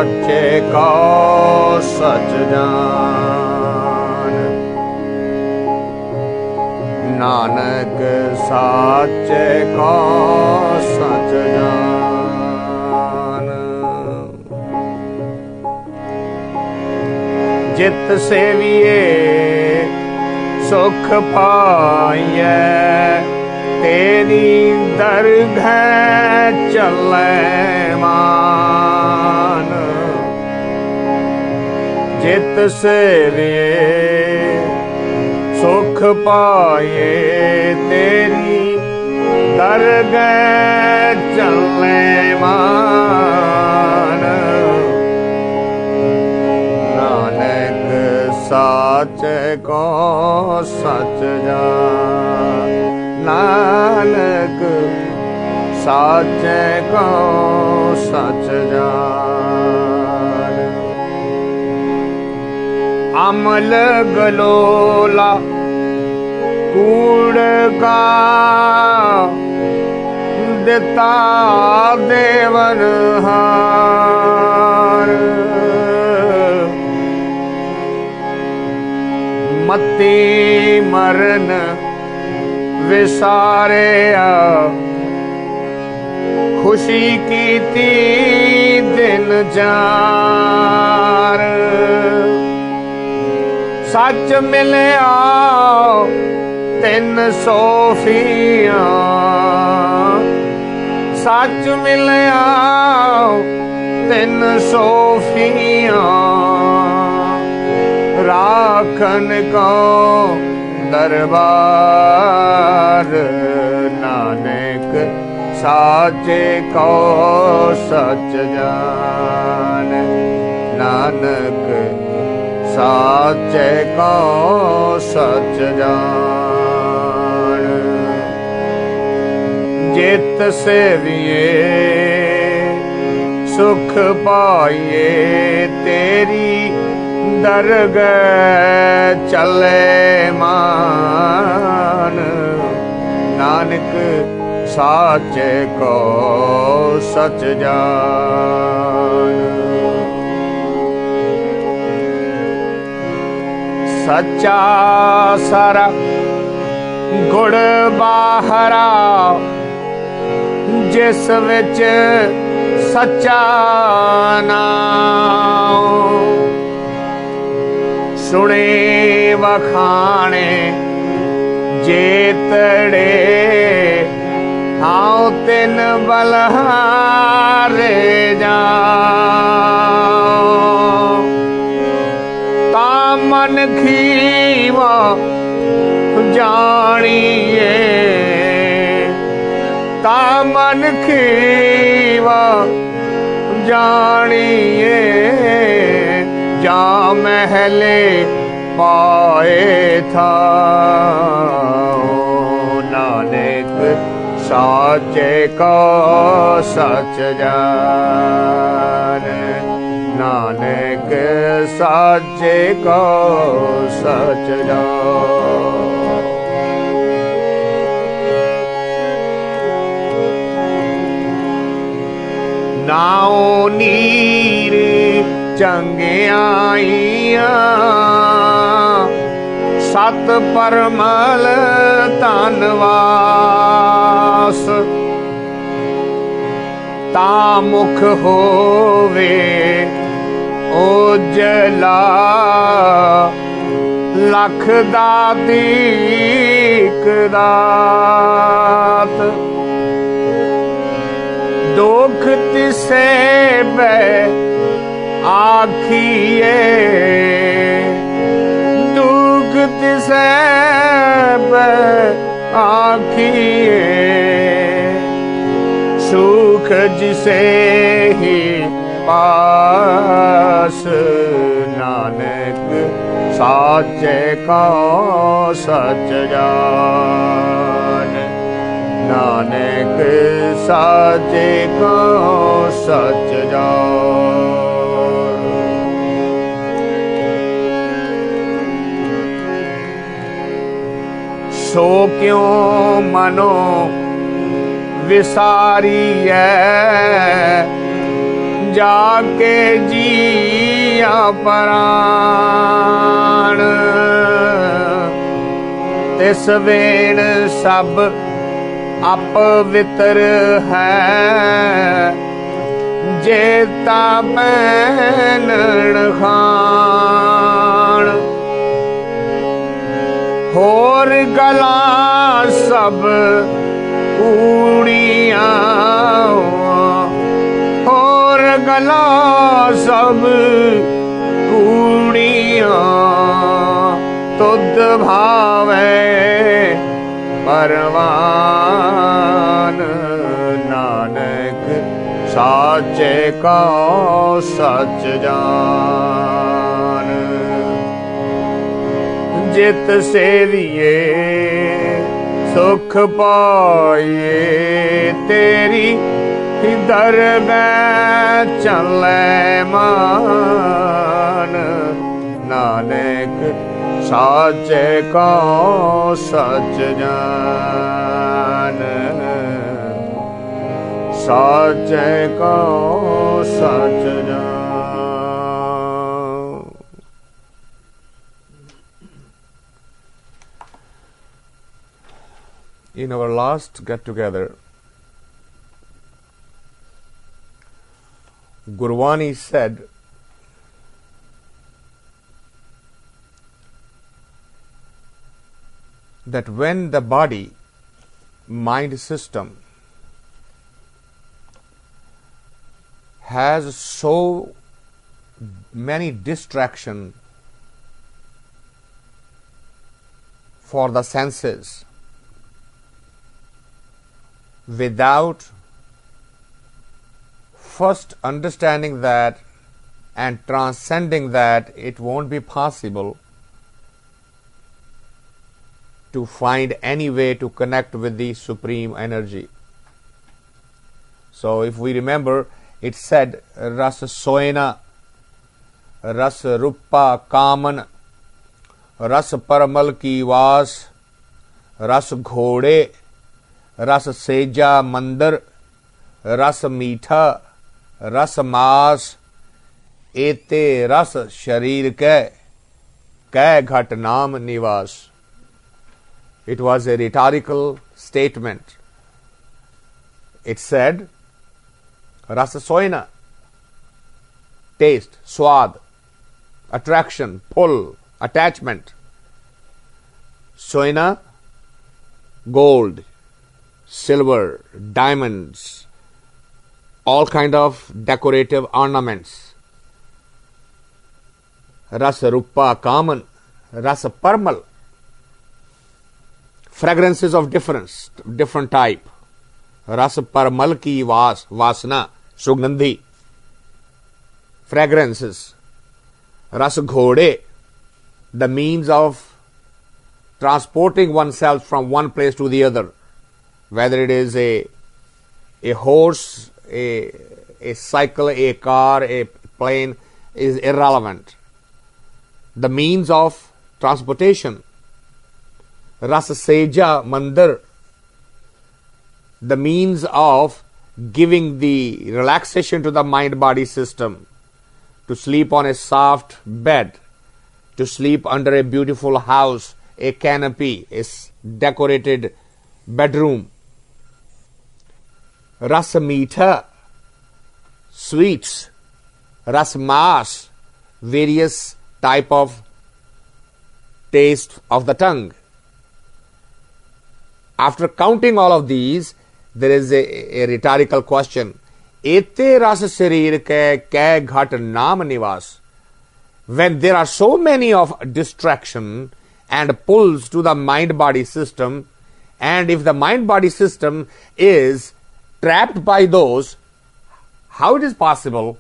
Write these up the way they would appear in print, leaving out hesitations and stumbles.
साचे को सच जान। नानक साचे को सच जान। जित सेविए सुख पाइए, तेरी दरगह चले मान। जित सेविए सुख पाए, तेरी दरगह चले मान। नानक साचे को सच जान। नानक साचे को सच जान। अमल गलोला कूड़ का, दिता देवन हार। मती मरन विसारिया, खुशी कीती दिन जार। सच मिलिया 3 सोफियां, सच मिलिया 3 सोफियां। राखन को दरबार, नानक साचे को सच जान। नानक साचे को सच जान। जित सेविए सुख पाइए, तेरी दरगह चले मान। नानक साचे को सच जान। सच्चा सारा गुड़ बाहरा, जिस विच सच्चा नाम। सुने वखाणे जेतड़े, हाँ 3 बलहारे जाओ। ता मन खीवा जानिए, ता मन खीवा जानिए। जा महले पाए था, नानक साचे को सच जान। नानक साचे को सच जान। नाओ नीर चंगियाइयां, सत परमल धनवास। ता मुख होवे उजला, लख दातीक दात। दुख तिसे बै आखिए, दुख तिसे बै आखिए। सुख जिसे ही पास, नानक साचे को सच जान। नानक साचे को सच जान। सो क्यों मनो विसारी है, जाके जिया प्राण तिस वेण सब अपवित्र है जेता बैनण खान होर गला सब कूड़ियां होर गला सब कूड़ियां तुद भावे परवान नानक साचे का सच जान जित सेविए सुख पाए तेरी दरबार चले मान नानक साचे का सच जान साचे का सच जान। In our last get-together, Gurwani said that when the body-mind system has so many distractions for the senses, without first understanding that and transcending that, it won't be possible to find any way to connect with the supreme energy. So if we remember, it said ras soena, ras rupa kaman, ras paramal ki vas, ras ghode, रस सेजा मंदर रस मीठा रस मास एते रस शरीर कै घट नाम निवास. It was a rhetorical statement. It said rasa soina, taste, swad, attraction, pull, attachment. Soina, gold, silver, diamonds, all kind of decorative ornaments. Rasa rupa kaman, rasa parmal, fragrances of different type. Rasa parmal ki vasana, sugandhi, fragrances. Rasa ghode, the means of transporting oneself from one place to the other, whether it is a horse, a cycle, a car, a plane, is irrelevant. The means of transportation. Rasa seja mandir, the means of giving the relaxation to the mind-body system, to sleep on a soft bed, to sleep under a beautiful house, a canopy, a decorated bedroom. Rasa meetha, sweets. Rasa mas, various type of taste of the tongue. After counting all of these, there is a rhetorical question. Ete rasa sharir ke ghat naam nivas. When there are so many of distraction and pulls to the mind-body system, and if the mind-body system is trapped by those, how it is possible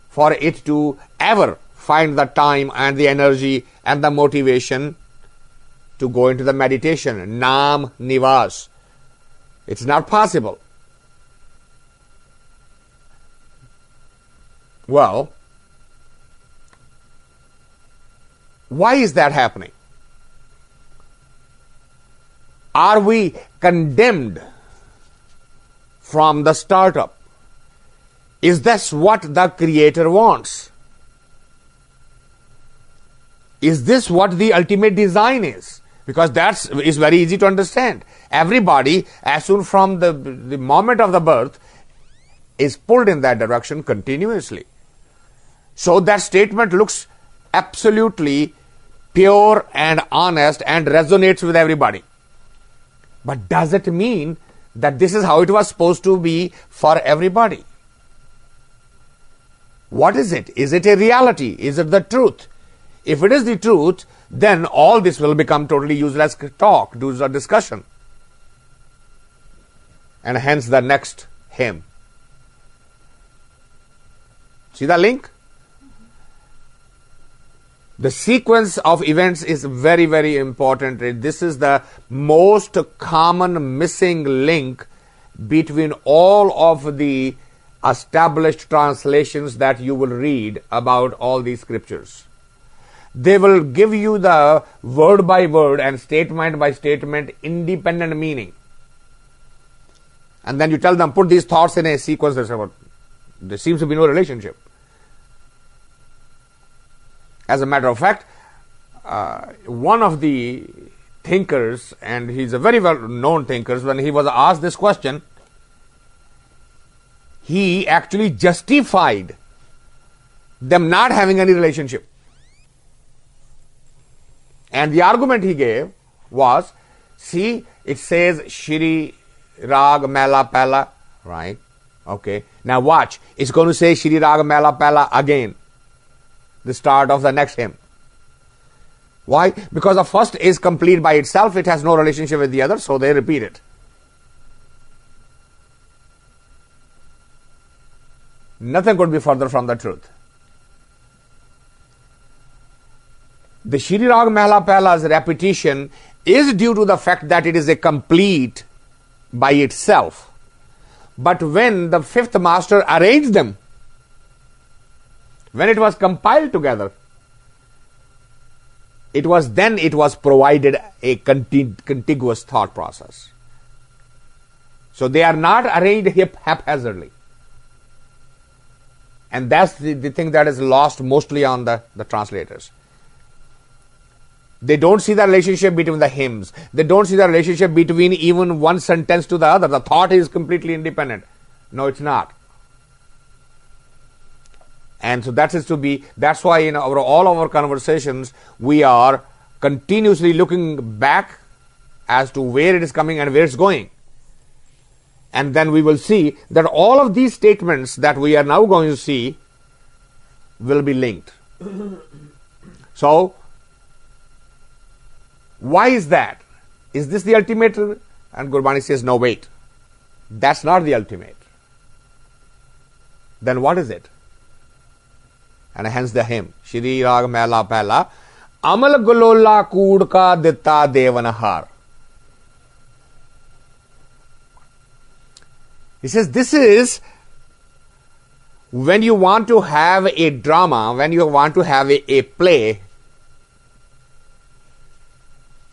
for it to ever find the time and the energy and the motivation to go into the meditation, Nam Nivas? It's not possible. Well, why is that happening? Are we condemned from the startup? Is this what the Creator wants? Is this what the ultimate design is? Because that is very easy to understand. Everybody, as soon from the moment of the birth, is pulled in that direction continuously. So that statement looks absolutely pure and honest and resonates with everybody. But does it mean that this is how it was supposed to be for everybody? What is it? Is it a reality? Is it the truth? If it is the truth, then all this will become totally useless talk, useless discussion. And hence the next hymn. See the link? The sequence of events is very, very important. This is the most common missing link between all of the established translations that you will read about all these scriptures. They will give you the word by word and statement by statement independent meaning. And then you tell them, put these thoughts in a sequence. There seems to be no relationship. As a matter of fact, one of the thinkers, and he's a very well-known thinker, when he was asked this question, he actually justified them not having any relationship. And the argument he gave was, see, it says Shri Rag Mela Pala, right? Okay. Now watch. It's going to say Shri Rag Mela Pala again. The start of the next hymn. Why? Because the first is complete by itself. It has no relationship with the other, so they repeat it. Nothing could be further from the truth. The Shri Rag Mela Pala's repetition is due to the fact that it is a complete by itself. But when the fifth master arranged them, when it was compiled together, it was provided a contiguous thought process. So they are not arranged haphazardly. And that's the thing that is lost mostly on the translators. They don't see the relationship between the hymns. They don't see the relationship between even one sentence to the other. The thought is completely independent. No, it's not. And so that's why in all of our conversations, we are continuously looking back as to where it is coming and where it's going. And then we will see that all of these statements that we are now going to see will be linked. So, why is that? Is this the ultimate? And Gurbani says, no, wait. That's not the ultimate. Then what is it? And hence the hymn. Shri Rag Mela Pala. Amal Galola Koorh ka Ditta Devanahar. He says, this is when you want to have a drama, when you want to have a play.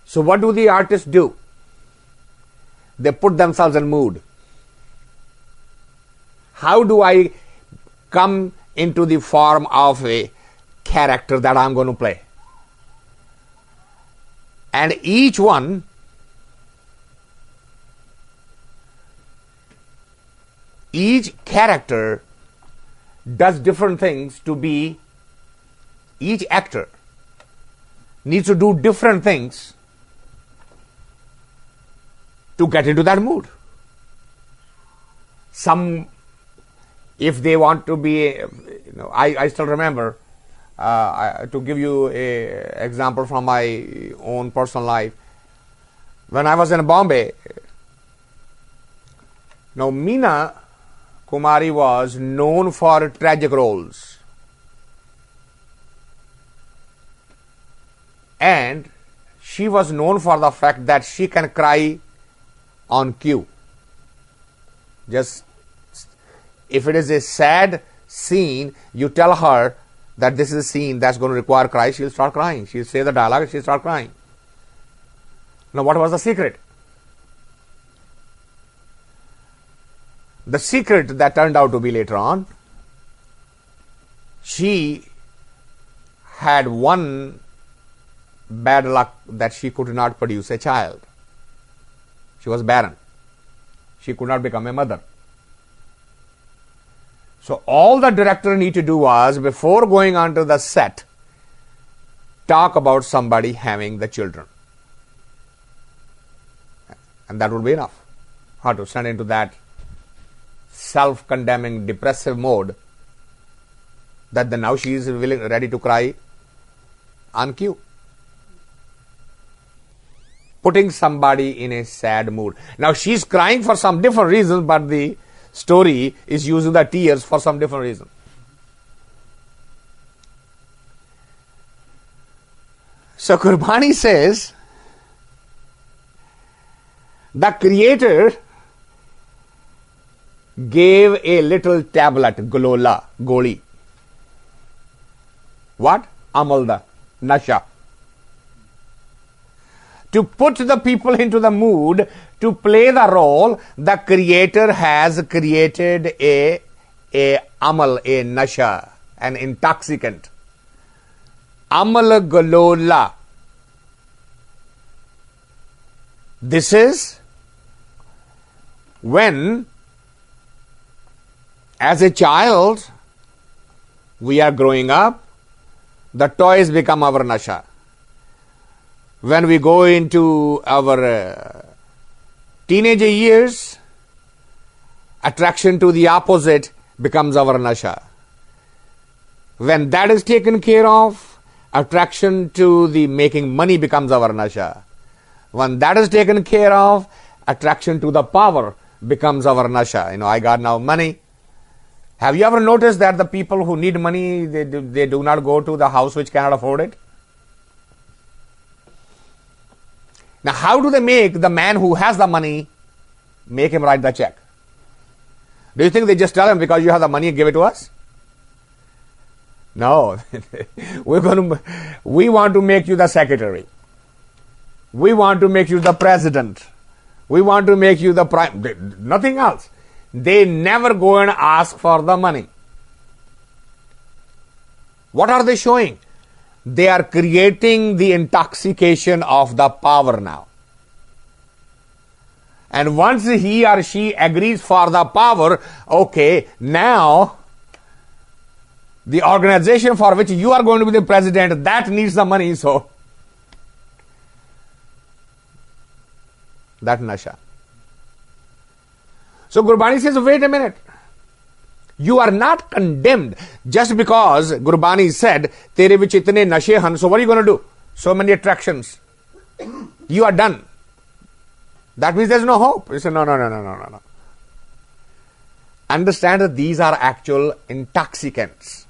So what do the artists do? They put themselves in mood. How do I come into the form of a character that I'm going to play? And each character does different things to be, each actor needs to do different things to get into that mood. Some, if they want to be, I still remember, to give you an example from my own personal life. When I was in Bombay, now Meena Kumari was known for tragic roles. And she was known for the fact that she can cry on cue. Just if it is a sad scene, you tell her that this is a scene that's going to require cry, she'll start crying. She'll say the dialogue, she'll start crying. Now, what was the secret? The secret that turned out to be later on she had one bad luck that she could not produce a child. She was barren. She could not become a mother. So all the director need to do was, before going onto the set, talk about somebody having the children. And that would be enough. How to send into that self-condemning, depressive mode that now she is ready to cry on cue. Putting somebody in a sad mood. Now she's crying for some different reasons, but the story is using the tears for some different reason. So Gurbani says, the Creator gave a little tablet, Galola, Goli. What? Amal, the Nasha. To put the people into the mood to play the role, the Creator has created a Amal, a Nasha, an intoxicant. Amal Galola. This is when, as a child, we are growing up, the toys become our Nasha. When we go into our teenage years, attraction to the opposite becomes our Nasha. When that is taken care of, attraction to the making money becomes our Nasha. When that is taken care of, attraction to the power becomes our Nasha. I got now money. Have you ever noticed that the people who need money, they do not go to the house which cannot afford it? Now, how do they make the man who has the money, make him write the check? Do you think they just tell him, because you have the money, give it to us? No. We want to make you the secretary. We want to make you the president. We want to make you the prime. Nothing else. They never go and ask for the money. What are they showing? They are creating the intoxication of the power now. And once he or she agrees for the power, okay, now the organization for which you are going to be the president, that needs the money, so that Nasha. So Gurbani says, wait a minute. You are not condemned just because Gurbani said, Tere vich itne nashe han, so what are you going to do? So many attractions. You are done. That means there's no hope. You say, no. Understand that these are actual intoxicants.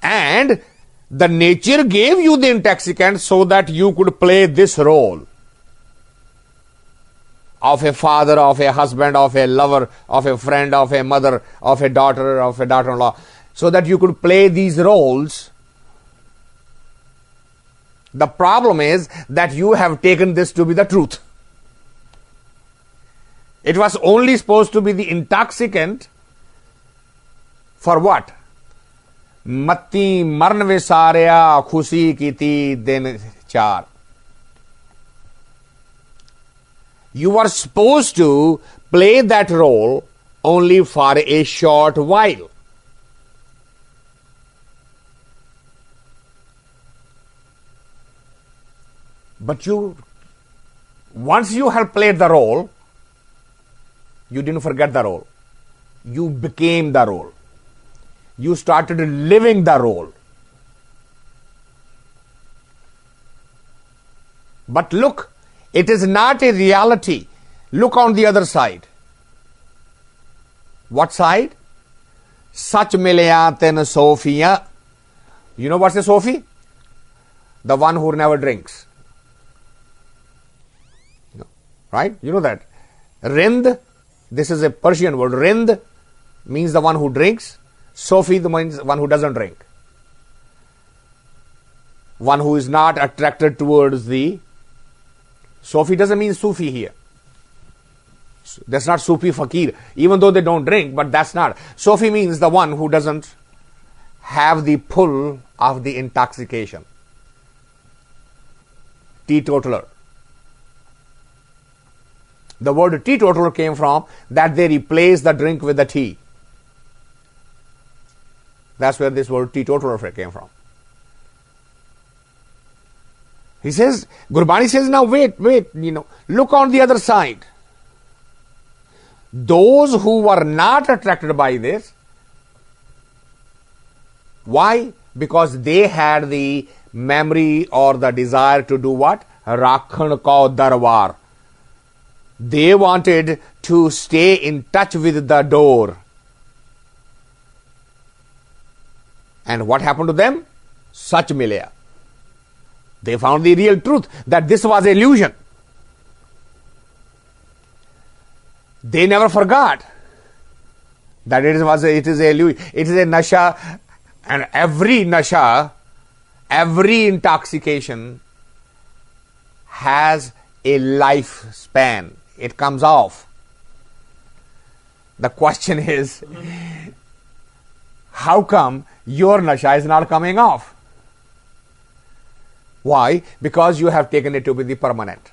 And the nature gave you the intoxicant so that you could play this role of a father, of a husband, of a lover, of a friend, of a mother, of a daughter-in-law, so that you could play these roles. The problem is that you have taken this to be the truth. It was only supposed to be the intoxicant for what? Matti marn vesarya khushi kiti din char. You are supposed to play that role only for a short while. But once you have played the role, you didn't forget the role. You became the role. You started living the role. But look, it is not a reality. Look on the other side. What side? Sach milya ten Sophia. You know what's a Sophie? The one who never drinks. Right? You know that. Rind, this is a Persian word. Rind means the one who drinks. Sophie means one who doesn't drink. One who is not attracted towards the... Sophie doesn't mean Sufi here. That's not Sufi fakir. Even though they don't drink, but that's not. Sophie means the one who doesn't have the pull of the intoxication. Teetotaler. The word teetotaler came from that they replace the drink with the tea. That's where this word teetotaler came from. He says, Gurbani says, now wait, look on the other side. Those who were not attracted by this, why? Because they had the memory or the desire to do what? Rakhan ko darwar. They wanted to stay in touch with the door. And what happened to them? Sach milaya. They found the real truth that this was illusion. They never forgot that it is a illusion. It is a nasha, and every nasha, every intoxication has a lifespan. It comes off. The question is, how come your nasha is not coming off? Why? Because you have taken it to be the permanent.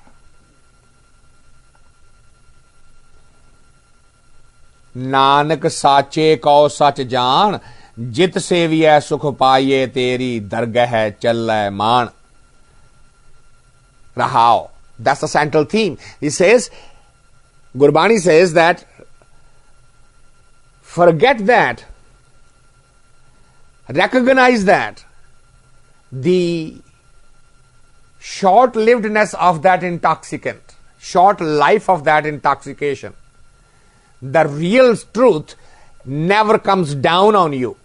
Nanak साचे को सच जान जित सेविय सुख पाइये तेरी दरगह चलै मान. Rahao. That's the central theme. He says, Gurbani says that forget that, recognize that the short-livedness of that intoxicant, short life of that intoxication, the real truth never comes down on you.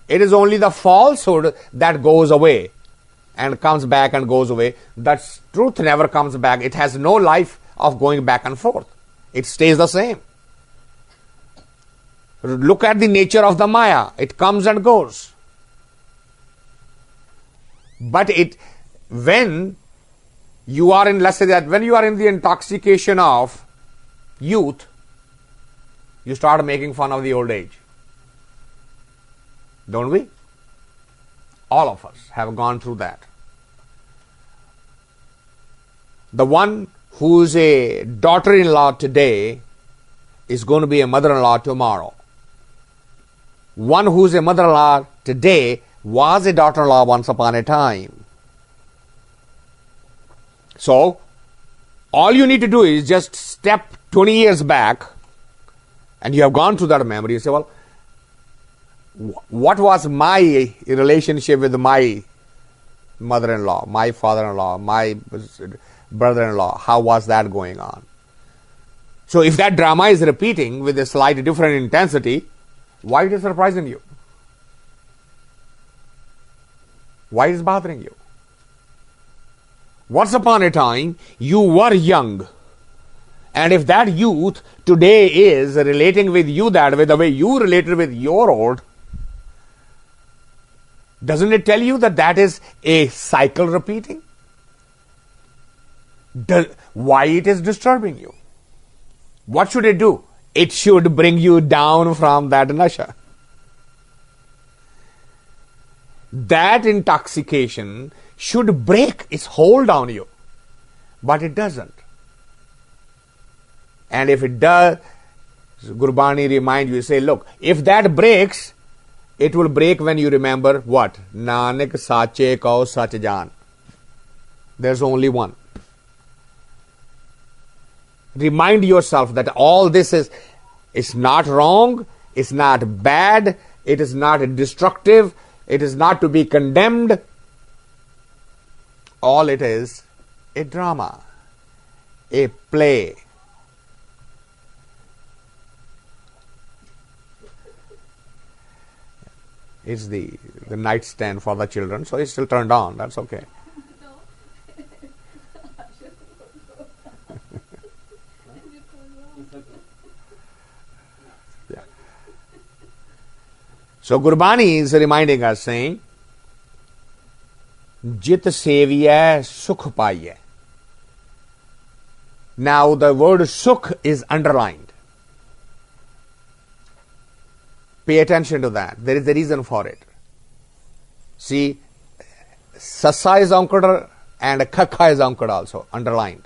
It is only the falsehood that goes away and comes back and goes away. That truth never comes back. It has no life of going back and forth. It stays the same. Look at the nature of the Maya. It comes and goes. But when you are in, let's say that when you are in the intoxication of youth, you start making fun of the old age. Don't we? All of us have gone through that. The one who is a daughter-in-law today is going to be a mother-in-law tomorrow. One who is a mother-in-law today was a daughter-in-law once upon a time. So, all you need to do is just step 20 years back, and you have gone through that memory. You say, well, what was my relationship with my mother-in-law, my father-in-law, my brother-in-law? How was that going on? So if that drama is repeating with a slightly different intensity, why it is surprising you? Why is it bothering you? Once upon a time, you were young. And if that youth today is relating with you that way, the way you related with your old, doesn't it tell you that that is a cycle repeating? Why it is disturbing you? What should it do? It should bring you down from that nasha. That intoxication should break its hold on you. But it doesn't. And if it does, Gurbani remind you, say, look, if that breaks, it will break when you remember what? Nanak sache ko sach jaan. There's only one. Remind yourself that all this is not wrong, it's not bad, it is not destructive, it is not to be condemned. All it is a drama, a play. It's the nightstand for the children, so it's still turned on. That's okay. Yeah. So Gurbani is reminding us, saying, Jit seviya sukh paiye. Now the word sukh is underlined. Pay attention to that. There is a reason for it. See, Sassa is anchored and Kakha is anchored also, underlined.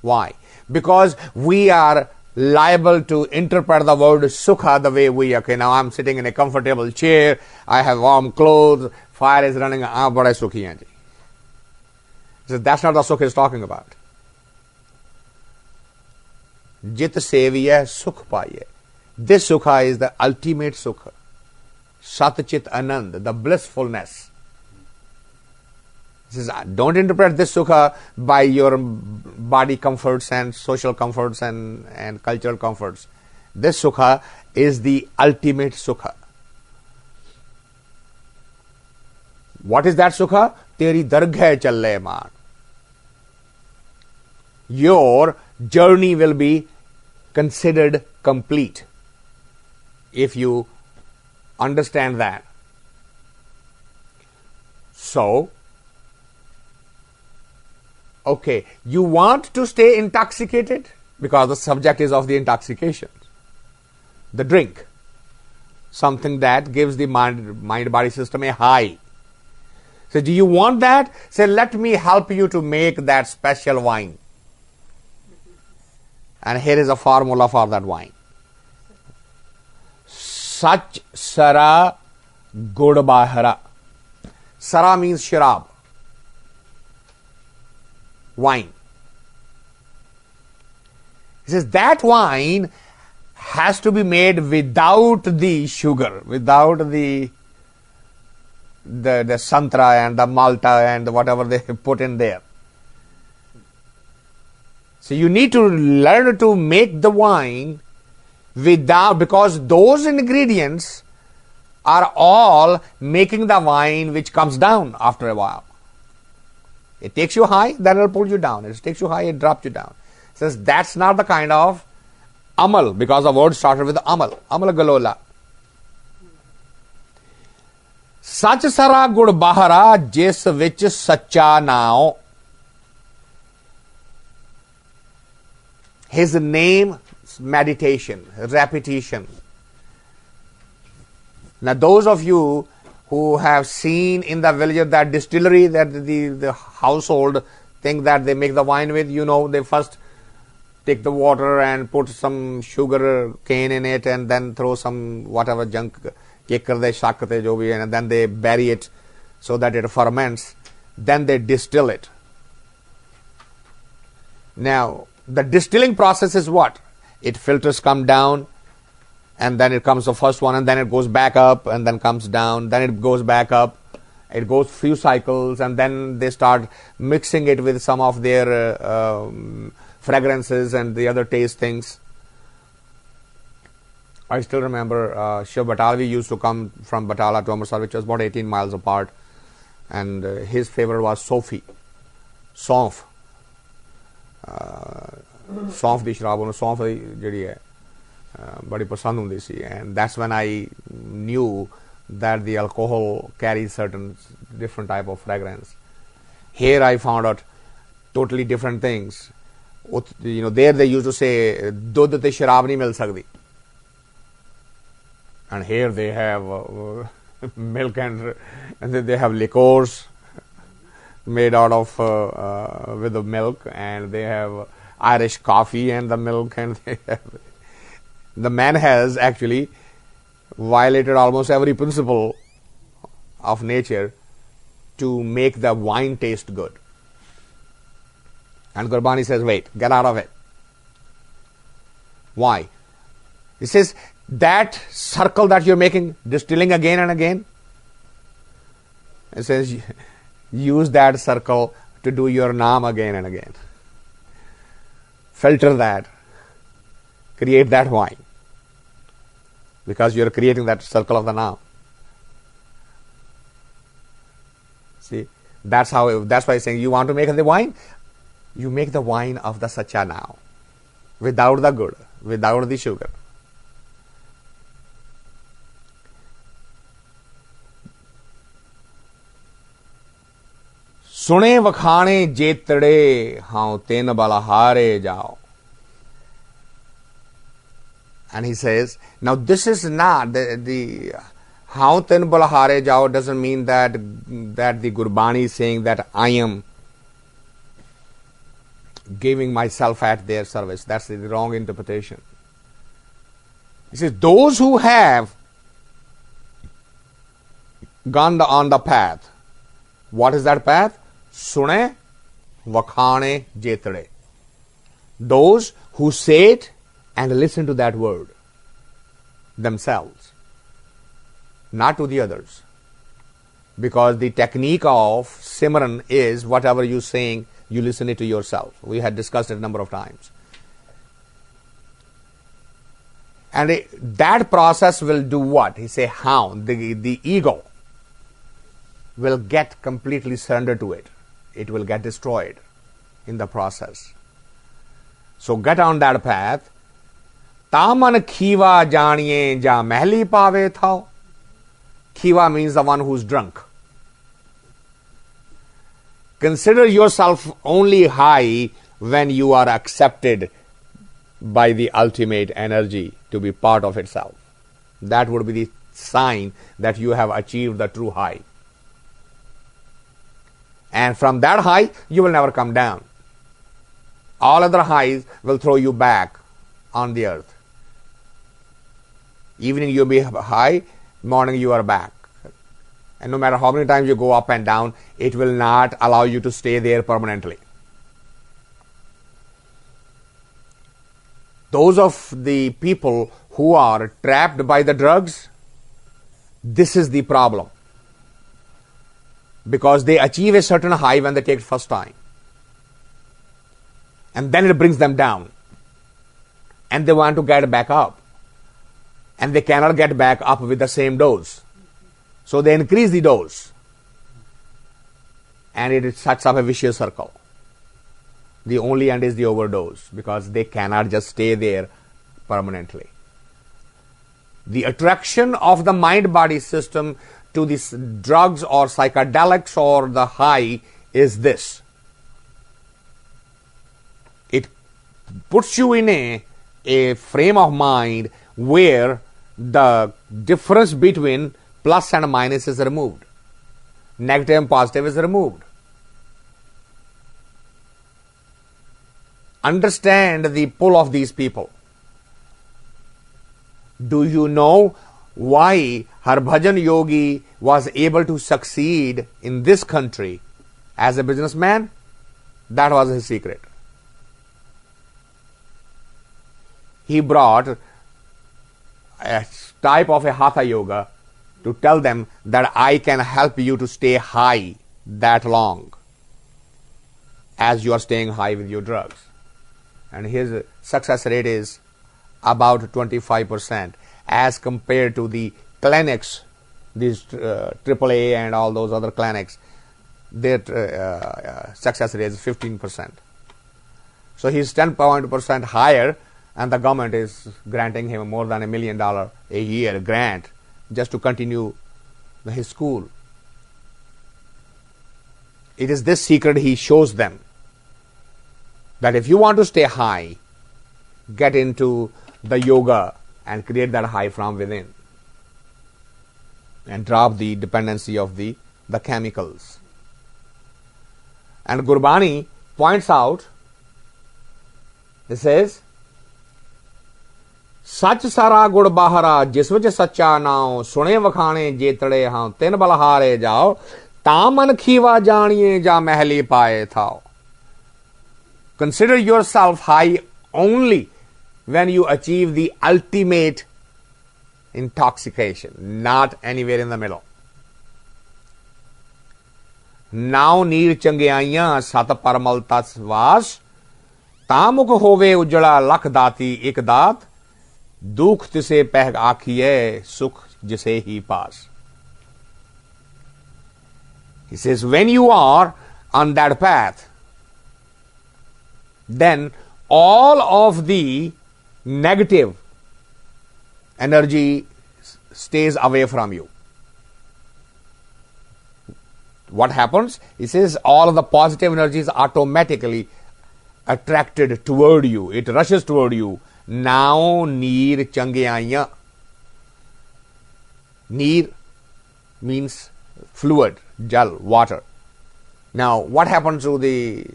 Why? Because we are liable to interpret the word Sukha the way we, okay, now I'm sitting in a comfortable chair, I have warm clothes, fire is running, bada sukhi hai ji. So that's not the Sukha he's talking about. Jit seviye sukh paye. This Sukha is the ultimate Sukha. Sat Chit Anand, the blissfulness. He says, don't interpret this Sukha by your body comforts and social comforts and cultural comforts. This Sukha is the ultimate Sukha. What is that Sukha? Teri dargah challe maan. Your journey will be considered complete if you understand that. So, okay, you want to stay intoxicated because the subject is of the intoxication. The drink, something that gives the mind-body system a high. So, do you want that? Say, let me help you to make that special wine. And here is a formula for that wine. Sach Sara Gud Bahara. Sara means sharab, wine. He says that wine has to be made without the sugar, without the santra and the malta and whatever they put in there. So you need to learn to make the wine without, because those ingredients are all making the wine which comes down after a while. It takes you high, then it will pull you down. It takes you high, it drops you down. Says that's not the kind of Amal, because the word started with Amal. Amal Galola. Sach Sara Gud Bahara Jis Vich Sacha Now. His name, meditation, repetition. Now those of you who have seen in the village that distillery, that the household thing that they make the wine with, you know, they first take the water and put some sugar cane in it and then throw some whatever junk, and then they bury it so that it ferments. Then they distill it. Now, the distilling process is what? It filters come down, and then it comes the first one, and then it goes back up, and then comes down, then it goes back up. It goes few cycles, and then they start mixing it with some of their fragrances and the other taste things. I still remember Shiv Batalvi used to come from Batala to Amritsar, which was about 18 miles apart, and his favorite was Sofi, Saunf. Saunf di sharab, saunf jehdi hai badi pasand hundi si, and that's when I knew that the alcohol carries certain different type of fragrance. Here I found out totally different things. You know, there they used to say dudh te sharab nahi mil sakdi, and here they have milk and then they have liqueurs made out of with the milk, and they have Irish coffee and the milk, and they have, the man has actually violated almost every principle of nature to make the wine taste good. And Gurbani says, wait, get out of it. Why? He says, that circle that you're making, distilling again and again, it says, use that circle to do your naam again and again. Filter that. Create that wine. Because you're creating that circle of the naam. See, that's why he's saying, you want to make the wine? You make the wine of the sacha now. Without the good, without the sugar. Sune vakhane jetade hao ten balahare jao. And he says, now this is not the How tin balhare jao doesn't mean that the Gurbani is saying that I am giving myself at their service. That's the wrong interpretation. He says, those who have gone on the path. What is that path? Sune vakhane jetade. Those who say it and listen to that word themselves, not to the others. Because the technique of Simran is whatever you're saying, you listen it to yourself. We had discussed it a number of times. And that process will do what? He say how? The ego will get completely surrendered to it. It will get destroyed in the process. So get on that path. Taman khiva janiye ja mahli pave thao. Khiva means the one who's drunk. Consider yourself only high when you are accepted by the ultimate energy to be part of itself. That would be the sign that you have achieved the true high. And from that high, you will never come down. All other highs will throw you back on the earth. Evening you be high, morning you are back. And no matter how many times you go up and down, it will not allow you to stay there permanently. Those of the people who are trapped by the drugs, this is the problem. Because they achieve a certain high when they take it first time. And then it brings them down. And they want to get back up. And they cannot get back up with the same dose. So they increase the dose. And it sets up a vicious circle. The only end is the overdose, because they cannot just stay there permanently. The attraction of the mind-body system to these drugs or psychedelics or the high is this. It puts you in a frame of mind where the difference between plus and minus is removed. Negative and positive is removed. Understand the pull of these people. Do you know why Harbhajan Yogi was able to succeed in this country as a businessman? That was his secret. He brought a type of a Hatha Yoga to tell them that I can help you to stay high that long as you are staying high with your drugs. And his success rate is about 25% as compared to the clinics, these AAA and all those other clinics. Their success rate is 15%. So he's 10% higher, and the government is granting him more than $1 million a year grant just to continue his school. It is this secret he shows them, that if you want to stay high, get into the yoga and create that high from within and drop the dependency of the chemicals. And Gurbani points out, it says, Sach sara gud bahara jis vich sacha nao sune vakhane jetade haan tin balhare jao taman khiva janiye ja mahli paye thao. Consider yourself high only when you achieve the ultimate intoxication, not anywhere in the middle. Now neer changyaiyan sat parmal tasvas tamuk hove ujjala lakh dati ek dat dukh tise peh aakhiye sukh jise hi paas. He says, when you are on that path, then all of the negative energy stays away from you. What happens? He says all of the positive energy is automatically attracted toward you. It rushes toward you. Now neer change aaiyan. Neer means fluid, jal, water. Now, what happens to the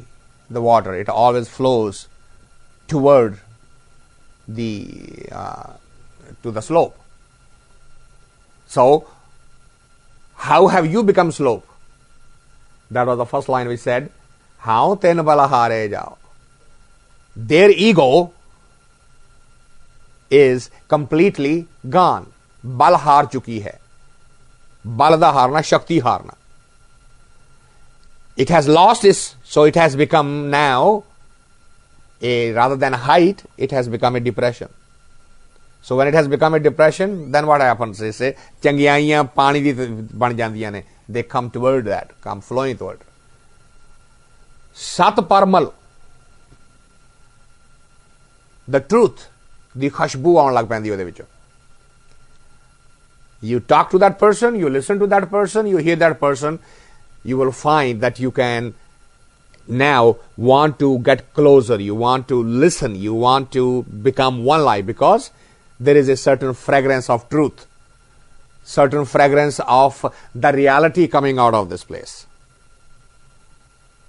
water? It always flows toward to the slope. So, how have you become slope? That was the first line we said. How ten balahare jao. Their ego is completely gone. Bal haar chuki hai. Bal da harna, shakti harna. It has lost its, so it has become now rather than height, it has become a depression. So when it has become a depression, then what happens? They say, changiaiyan pani di ban jandiyan ne. They come toward that, come flowing toward. Sat parmal. The truth, the khashboo aun lag pendi ode vichon. You talk to that person, you listen to that person, you hear that person, you will find that you can now want to get closer, you want to listen, you want to become one life, because there is a certain fragrance of truth, certain fragrance of the reality coming out of this place.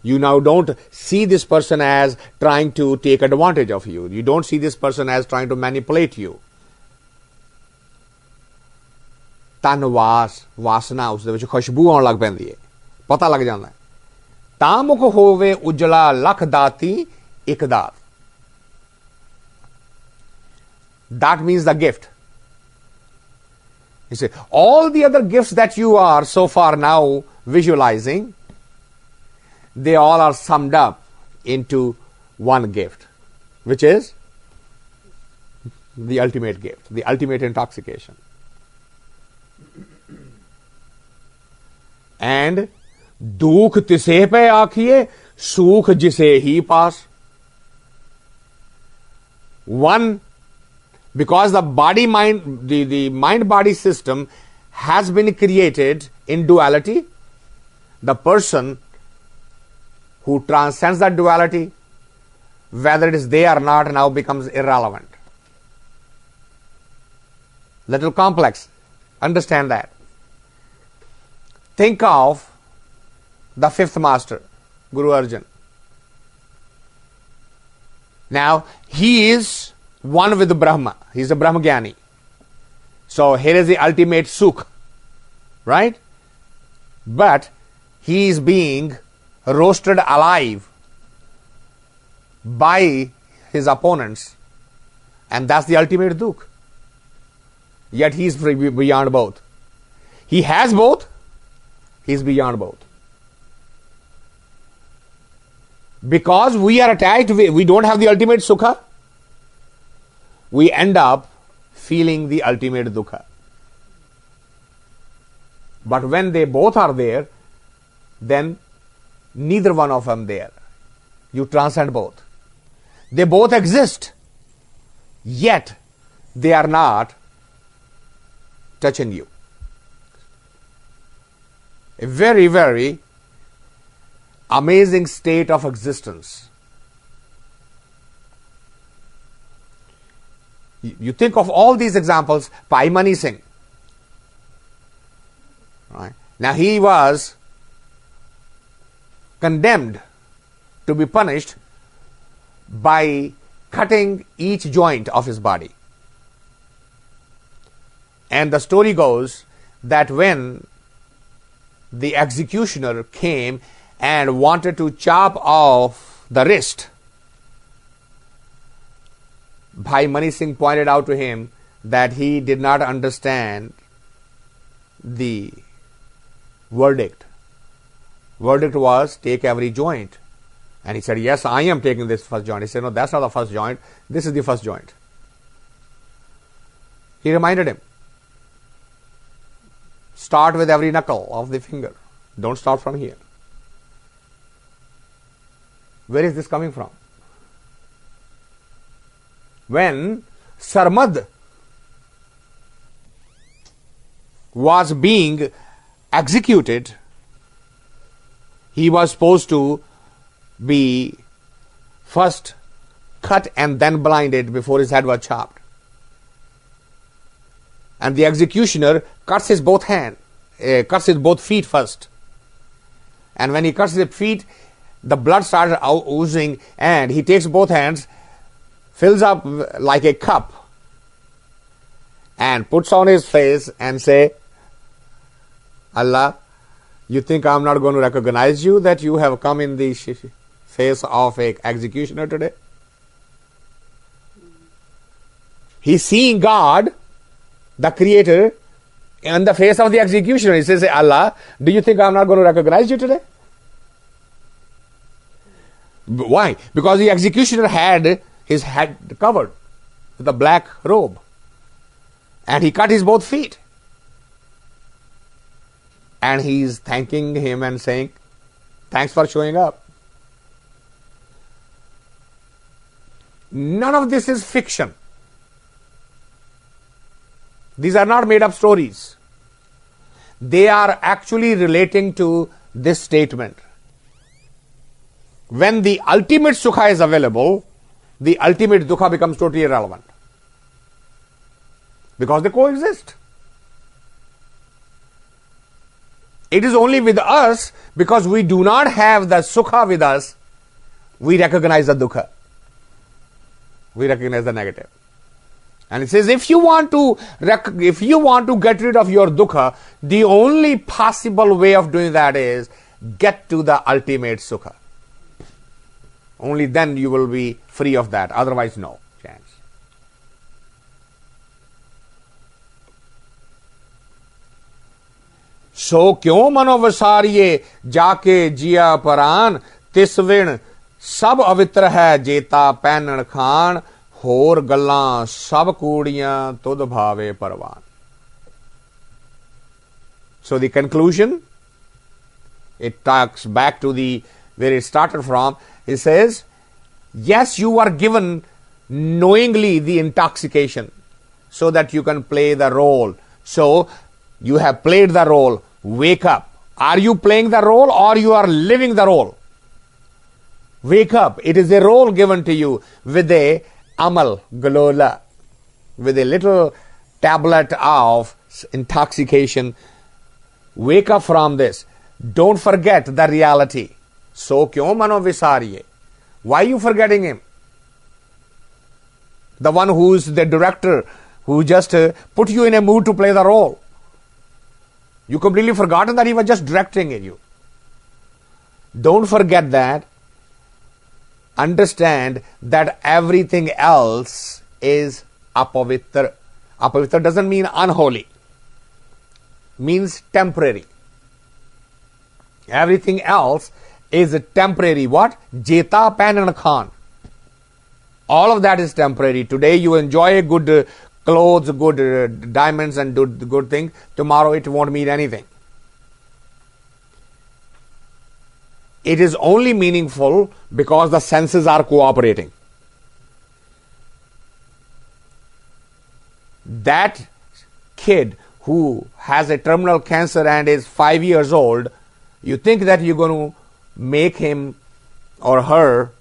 You now don't see this person as trying to take advantage of you. You don't see this person as trying to manipulate you. Tanwas, wasana, ਉਸ ਦੇ ਵਿੱਚ ਖੁਸ਼ਬੂ ਆਉਣ ਲੱਗ ਪੈਂਦੀ ਹੈ, ਪਤਾ ਲੱਗ ਜਾਂਦਾ ਹੈ. ਤਾਂ ਮੁਖ ਹੋਵੇ ਉਜਲਾ ਲਖ ਦਾਤੀ ਇੱਕ ਦਾਤ. That means the gift. You say, all the other gifts that you are so far now visualizing, they all are summed up into one gift, which is the ultimate gift, the ultimate intoxication. And dukh tise pe aakhiye, sukh jise hi paas. One, because the body mind, the mind body system has been created in duality. The person who transcends that duality, whether it is there or not, now becomes irrelevant. Little complex. Understand that. Think of the fifth master, Guru Arjan. Now, he is one with Brahma. He is a Brahmagyani. So, here is the ultimate Sukh, right? But, he is being roasted alive by his opponents, and that's the ultimate Dukh. Yet, he is beyond both. He has both, he is beyond both. Because we are attached, we don't have the ultimate Sukha, we end up feeling the ultimate Dukha. But when they both are there, then neither one of them there. You transcend both. They both exist, yet they are not touching you. A very, very amazing state of existence. You think of all these examples. Bhai Mani Singh, right? Now he was condemned to be punished by cutting each joint of his body. And the story goes that when the executioner came and wanted to chop off the wrist, Bhai Mani Singh pointed out to him that he did not understand the verdict. Verdict was, take every joint. And he said, yes, I am taking this first joint. He said, no, that's not the first joint. This is the first joint. He reminded him, start with every knuckle of the finger. Don't start from here. Where is this coming from? When Sarmad was being executed, he was supposed to be first cut and then blinded before his head was chopped. And the executioner cuts his both hands. cuts his both feet first. And when he cuts his feet, the blood starts oozing, and he takes both hands, fills up like a cup, and puts on his face and say, Allah, you think I'm not going to recognize you that you have come in the face of an executioner today? He's seeing God, the Creator, in the face of the executioner. He says, Allah, do you think I'm not going to recognize you today? Why? Because the executioner had his head covered with a black robe, and he cut his both feet. And he's thanking him and saying, thanks for showing up. None of this is fiction. These are not made up stories. They are actually relating to this statement. When the ultimate sukha is available, the ultimate dukha becomes totally irrelevant. Because they coexist. It is only with us, because we do not have the sukha with us, we recognize the dukha. We recognize the negative. And it says, if you want to get rid of your dukha, the only possible way of doing that is get to the ultimate sukha. Only then you will be free of that. Otherwise, no chance. So क्यों मनो वसारिये जाके जिया परान तिस विण सब अवित्र है जेता पैनन खान होर गल्लां सब कूड़ियां तुद भावे परवान. So the conclusion, it talks back to the where it started from. It says, yes, you are given knowingly the intoxication so that you can play the role. So you have played the role. Wake up. Are you playing the role or you are living the role? Wake up. It is a role given to you with a Amal, Galola, with a little tablet of intoxication. Wake up from this. Don't forget the reality. So kyun mano visariye? Why are you forgetting him? The one who is the director, who just put you in a mood to play the role. You completely forgotten that he was just directing you. Don't forget that. Understand that everything else is apavitra. Apavitra doesn't mean unholy. Means temporary. Everything else is temporary. What? Jeta, Pan and Khan. All of that is temporary. Today you enjoy good clothes, good diamonds and good things. Tomorrow it won't mean anything. It is only meaningful because the senses are cooperating. That kid who has a terminal cancer and is 5 years old, you think that you're going to make him or her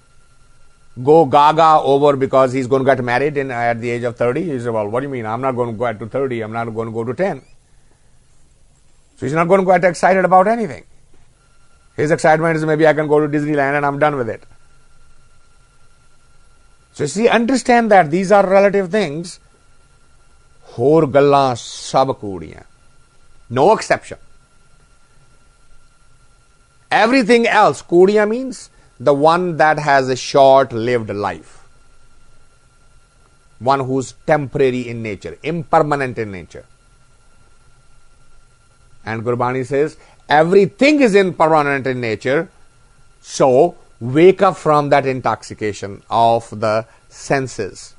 go gaga over because he's going to get married at the age of 30? He said, well, what do you mean? I'm not going to go to 30. I'm not going to go to 10. So he's not going to get excited about anything. His excitement is maybe I can go to Disneyland and I'm done with it. So you see, understand that these are relative things. Hor gallan sab koodiyan. No exception. Everything else, koodiyan means the one that has a short-lived life. One who's temporary in nature, impermanent in nature. And Gurbani says, everything is impermanent in nature, so wake up from that intoxication of the senses.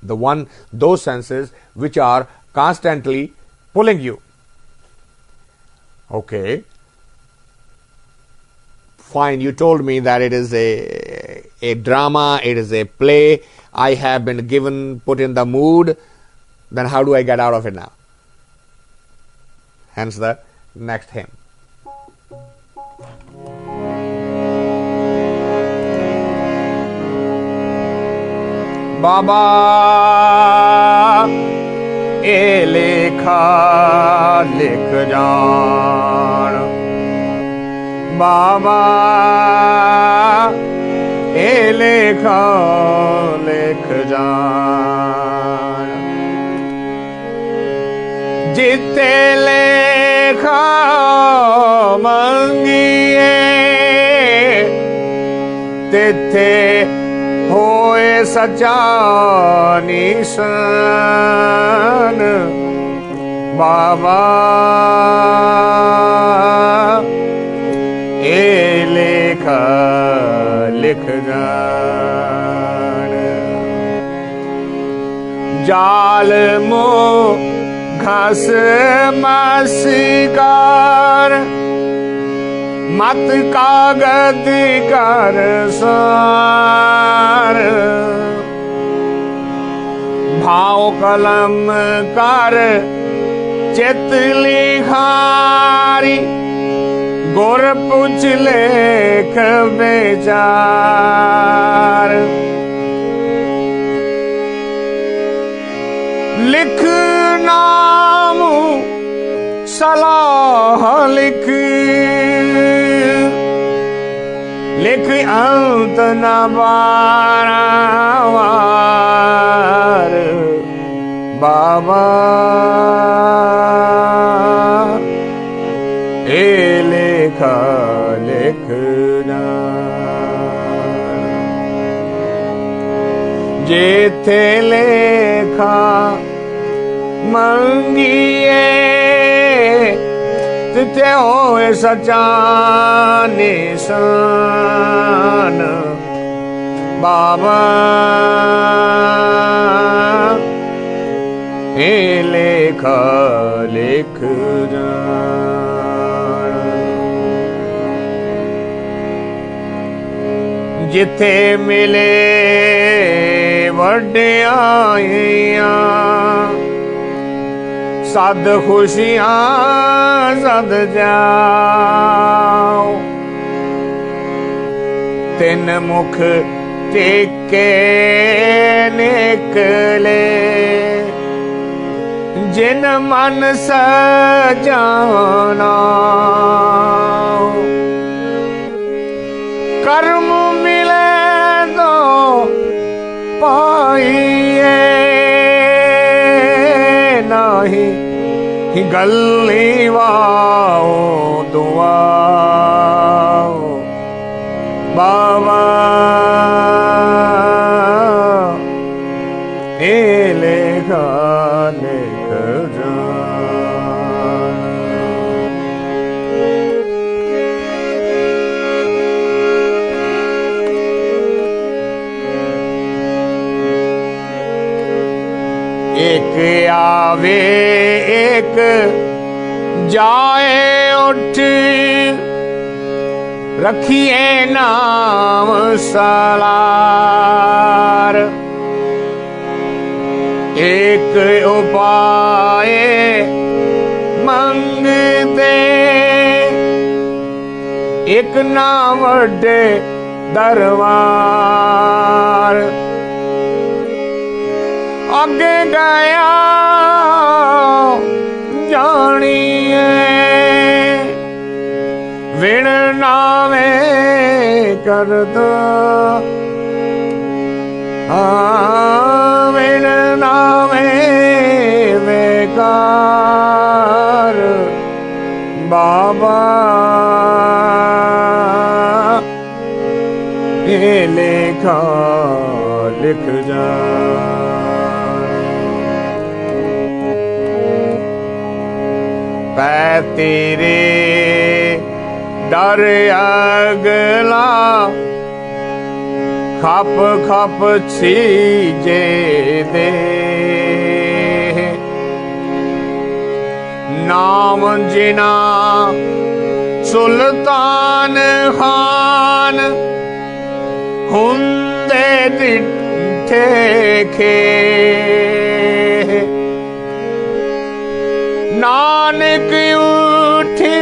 Those senses which are constantly pulling you. Okay. Fine, you told me that it is a drama, it is a play. I have been put in the mood. Then how do I get out of it now? Hence the next hymn. Baba, e lekha ਲੇਖਾ ਲਿਖ ਜਾਣ ਬਾਬਾ ਇਹ ਲੇਖਾ ਲਿਖ ਜਾਣ ਜਿੱਥੇ ਲੇਖਾ ਮੰਗੀਏ ਤਿੱਥੇ ਹੋਏ ਸੱਚਾ ਨਿਸ਼ਾਨ ਬਾਬਾ ਇਹ ਲੇਖਾ ਲਿਖ ਜਾਣ ਜਾਲ ਮੋਹ ਘਸ ਮਸਕਾਰ ਮਤ ਕਾਗਦ ਕਰ ਸਾਰ ਭਾਉ ਕਲਮ ਕਰ ਚਿਤ ਲਿਖਾਰੀ ਗੁਰ ਪੁੱਛ ਲੇਖ ਵਿਚਾਰ ਲਿਖ ਨਾਮ ਸਲਾਹ ਲਿਖ ਲਿਖ ਅੰਤ ਨਾ ਬਾਰਾਵਾਰ ਬਾਬਾ ਇਹ ਲੇਖਾ ਲਿਖ ਜਾਣ ਜਿੱਥੇ ਲੇਖਾ ਮੰਗੀਏ ਤਿੱਥੇ ਹੋਏ ਸੱਚਾ ਨਿਸ਼ਾਨ ਬਾਬਾ ਇਹ ਲੇਖਾ ਲਿਖ ਜਾਣ ਜਿੱਥੇ ਮਿਲੇ ਵਡਿਆਈਆਂ ਸਦ ਖੁਸ਼ੀਆਂ ਸਦ ਜਾਓ ਤਿੰਨ ਮੁਖ ਟੇਕੇ ਨਿਕਲੇ ਜਿਨ ਮਨ ਸਜਾਣਾ ਕਰਮ ਮਿਲੇ ਤੋ ਪਾਈਏ ਨਾਹੀ ਗੱਲੀ ਵਾਓ ਦੁਆਓ ਬਾਬਾ ਇਹ ਲੇਖਾ ਲਿਖ ਜਾਣ ਇੱਕ ਆਵੇ ਇੱਕ ਜਾਏ ਉੱਠ ਰਖੀਏ ਨਾਮ ਸਲਾਰ ਇੱਕ ਉਪਾਏ ਮੰਗਦੇ ਇੱਕ ਨਾ ਵੱਡੇ ਦਰਬਾਰ ਅੱਗੇ ਗਿਆ ਜਾਣੀਏ ਵਿਣ ਨਾਵੇਂ ਕਰਦਾ ਵਿਣ ਨਾਵੇਂ ਵੇਕਾਰ ਬਾਬਾ ਇਹ ਲੇਖਾ ਲਿਖ ਜਾ ਪੈ ਤੇਰੇ ਡਰ ਅਗਲਾ ਖਪ ਖਪ ਛੀਜੇ ਦੇ ਨਾਮ ਜਿਨਾ ਸੁਲਤਾਨ ਖਾਨ ਹੁੰਦੇ ਡਿੱਠੇ ਖੇ ਨਾਨਕ ਉਠੀ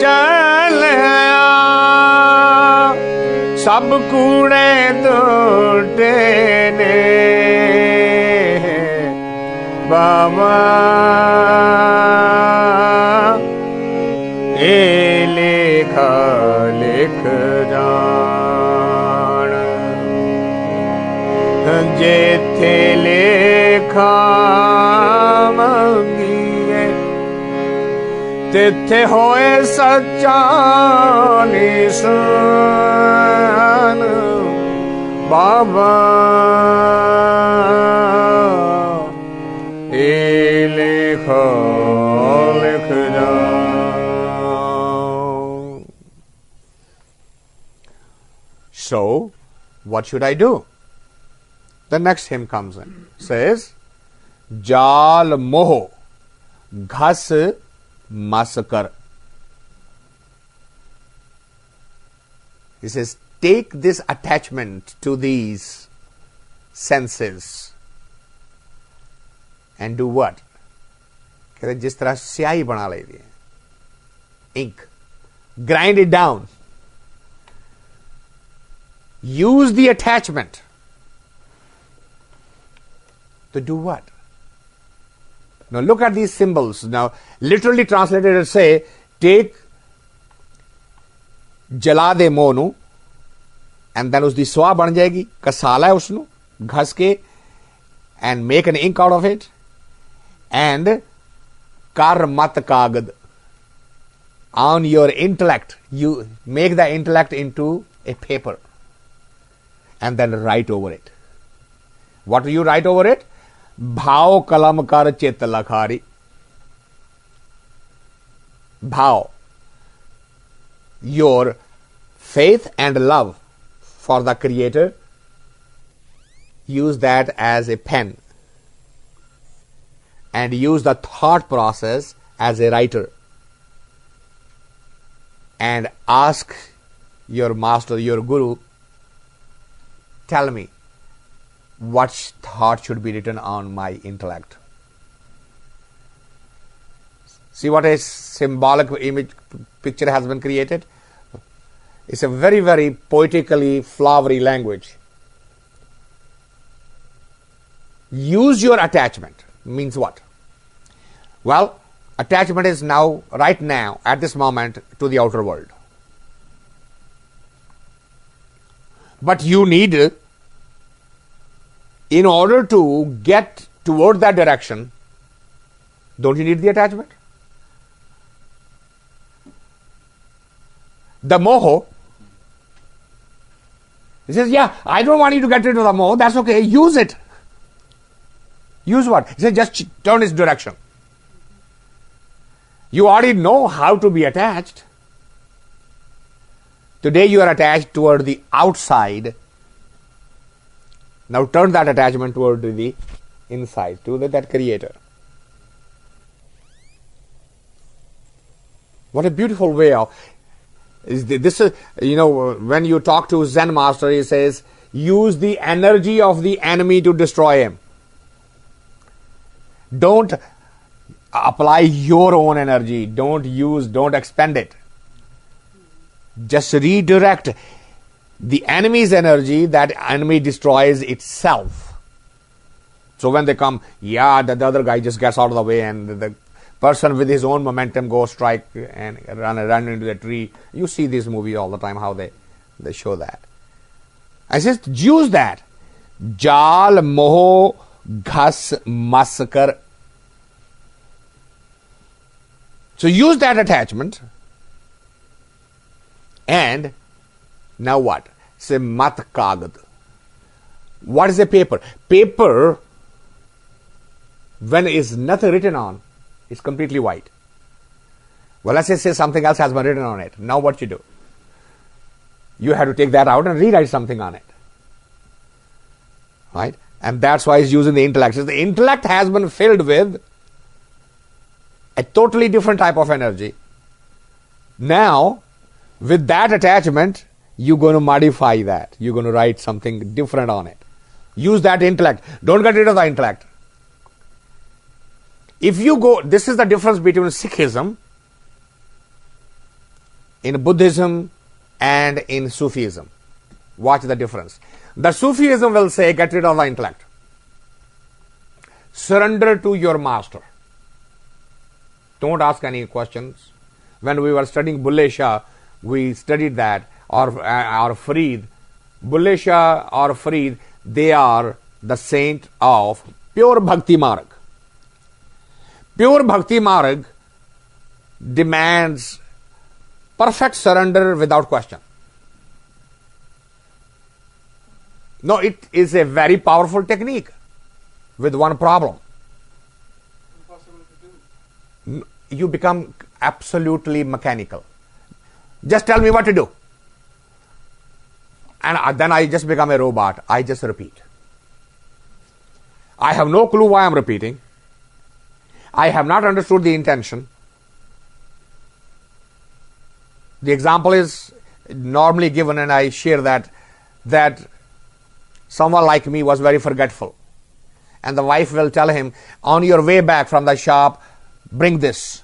ਚਲਿਆ ਸਭ ਕੂੜੇ ਟੁੱਟੇ ਨੇ Baba e lekha lekh jaan jethe lekha mangiye tithe hoye sacha nisan Baba e lekha lekh jaan. So, what should I do? The next hymn comes in. Says, Jal moh ghas maskar. He says, take this attachment to these senses and do what? कहते जिस तरह स्याही बना लेती है, ink, grind it down. Use the attachment to do what? Now look at these symbols. Now literally translated it say, take जला दे मोह नू and then उसकी स्वाह बन जाएगी, कसाला है उसनू घस के and make an ink out of it and कर मत कागद on your intellect, you make the intellect into a paper and then write over it. What do you write over it? भाव कलम कर चित लखारी. Bhav, your faith and love for the Creator, use that as a pen and use the thought process as a writer and ask your master, your guru, tell me what thought should be written on my intellect. See what a symbolic image picture has been created. It's a very, very poetically flowery language. Use your attachment means what? Well, attachment is now, right now, at this moment, to the outer world. But you need, in order to get toward that direction, don't you need the attachment? The moho, he says, yeah, I don't want you to get rid of the moho, that's okay, use it. Use what? He says, just turn its direction. You already know how to be attached. Today you are attached toward the outside. Now turn that attachment toward the inside, to that Creator. What a beautiful way of... This is, when you talk to Zen master, he says, use the energy of the enemy to destroy him. Don't apply your own energy. Don't expend it. Just redirect the enemy's energy. That enemy destroys itself. So when they come, the other guy just gets out of the way and the person with his own momentum goes strike and run into the tree. You see this movie all the time, how they show that. I says, use that. Jal moho ghas maskar. So use that attachment. And now what? Say mat kagad. What is a paper? Paper, when is nothing written on, it's completely white. Well, let's say something else has been written on it. Now what you do? You have to take that out and rewrite something on it. Right? And that's why he's using the intellect. So the intellect has been filled with a totally different type of energy. Now, with that attachment, you're going to modify that. You're going to write something different on it. Use that intellect. Don't get rid of the intellect. If you go, this is the difference between Sikhism, in Buddhism, and in Sufism. Watch the difference. The Sufism will say, get rid of the intellect. Surrender to your master. Don't ask any questions. When we were studying Bulle Shah, we studied that, or Farid. Bulle Shah or Farid, they are the saint of pure Bhakti Marg. Pure Bhakti Marg demands perfect surrender without question. No, it is a very powerful technique with one problem. Impossible to do. You become absolutely mechanical. Just tell me what to do. And then I just become a robot. I just repeat. I have no clue why I'm repeating. I have not understood the intention. The example is normally given, and I share that someone like me was very forgetful. And the wife will tell him, on your way back from the shop, bring this.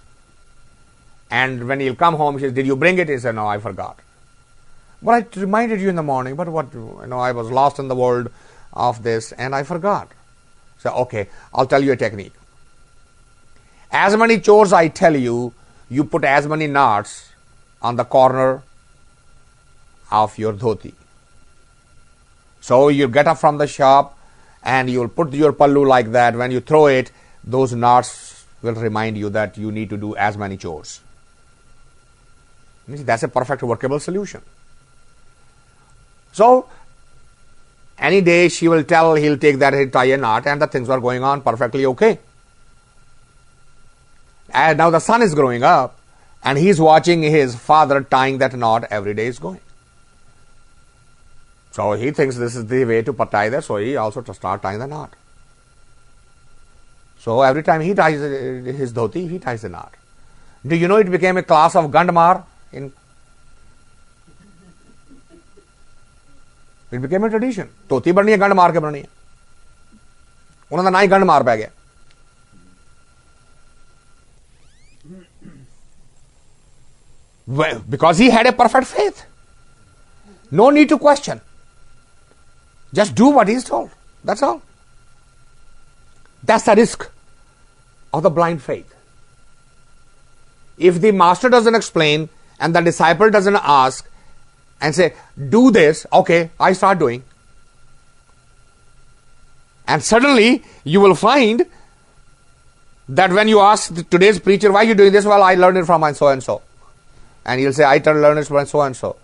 And when he'll come home, she says, did you bring it? He said, no, I forgot. But I reminded you in the morning, but what, I was lost in the world of this and I forgot. So, okay, I'll tell you a technique. As many chores I tell you, you put as many knots on the corner of your dhoti. So you get up from the shop and you'll put your pallu like that. When you throw it, those knots will remind you that you need to do as many chores. That's a perfect workable solution. So any day she will tell, he'll take that, he'll tie a knot, and the things are going on perfectly okay. And now the son is growing up and he's watching his father tying that knot every day is going. So he thinks this is the way to tie that, so he also start tying the knot. So every time he ties his dhoti, he ties the knot. Do you know it became a class of Gandmar? It became a tradition. Dhoti barni hai, Gand maar ke barni hai. Unhon da na hi Gand maar pੈ ਗਿਆ. Well, because he had a perfect faith. No need to question. Just do what he is told. That's all. That's the risk of the blind faith. If the master doesn't explain and the disciple doesn't ask and say, do this, okay, I start doing. And suddenly you will find that when you ask today's preacher, why are you doing this? Well, I learned it from my so and so. And he'll say, I learned it from so and so.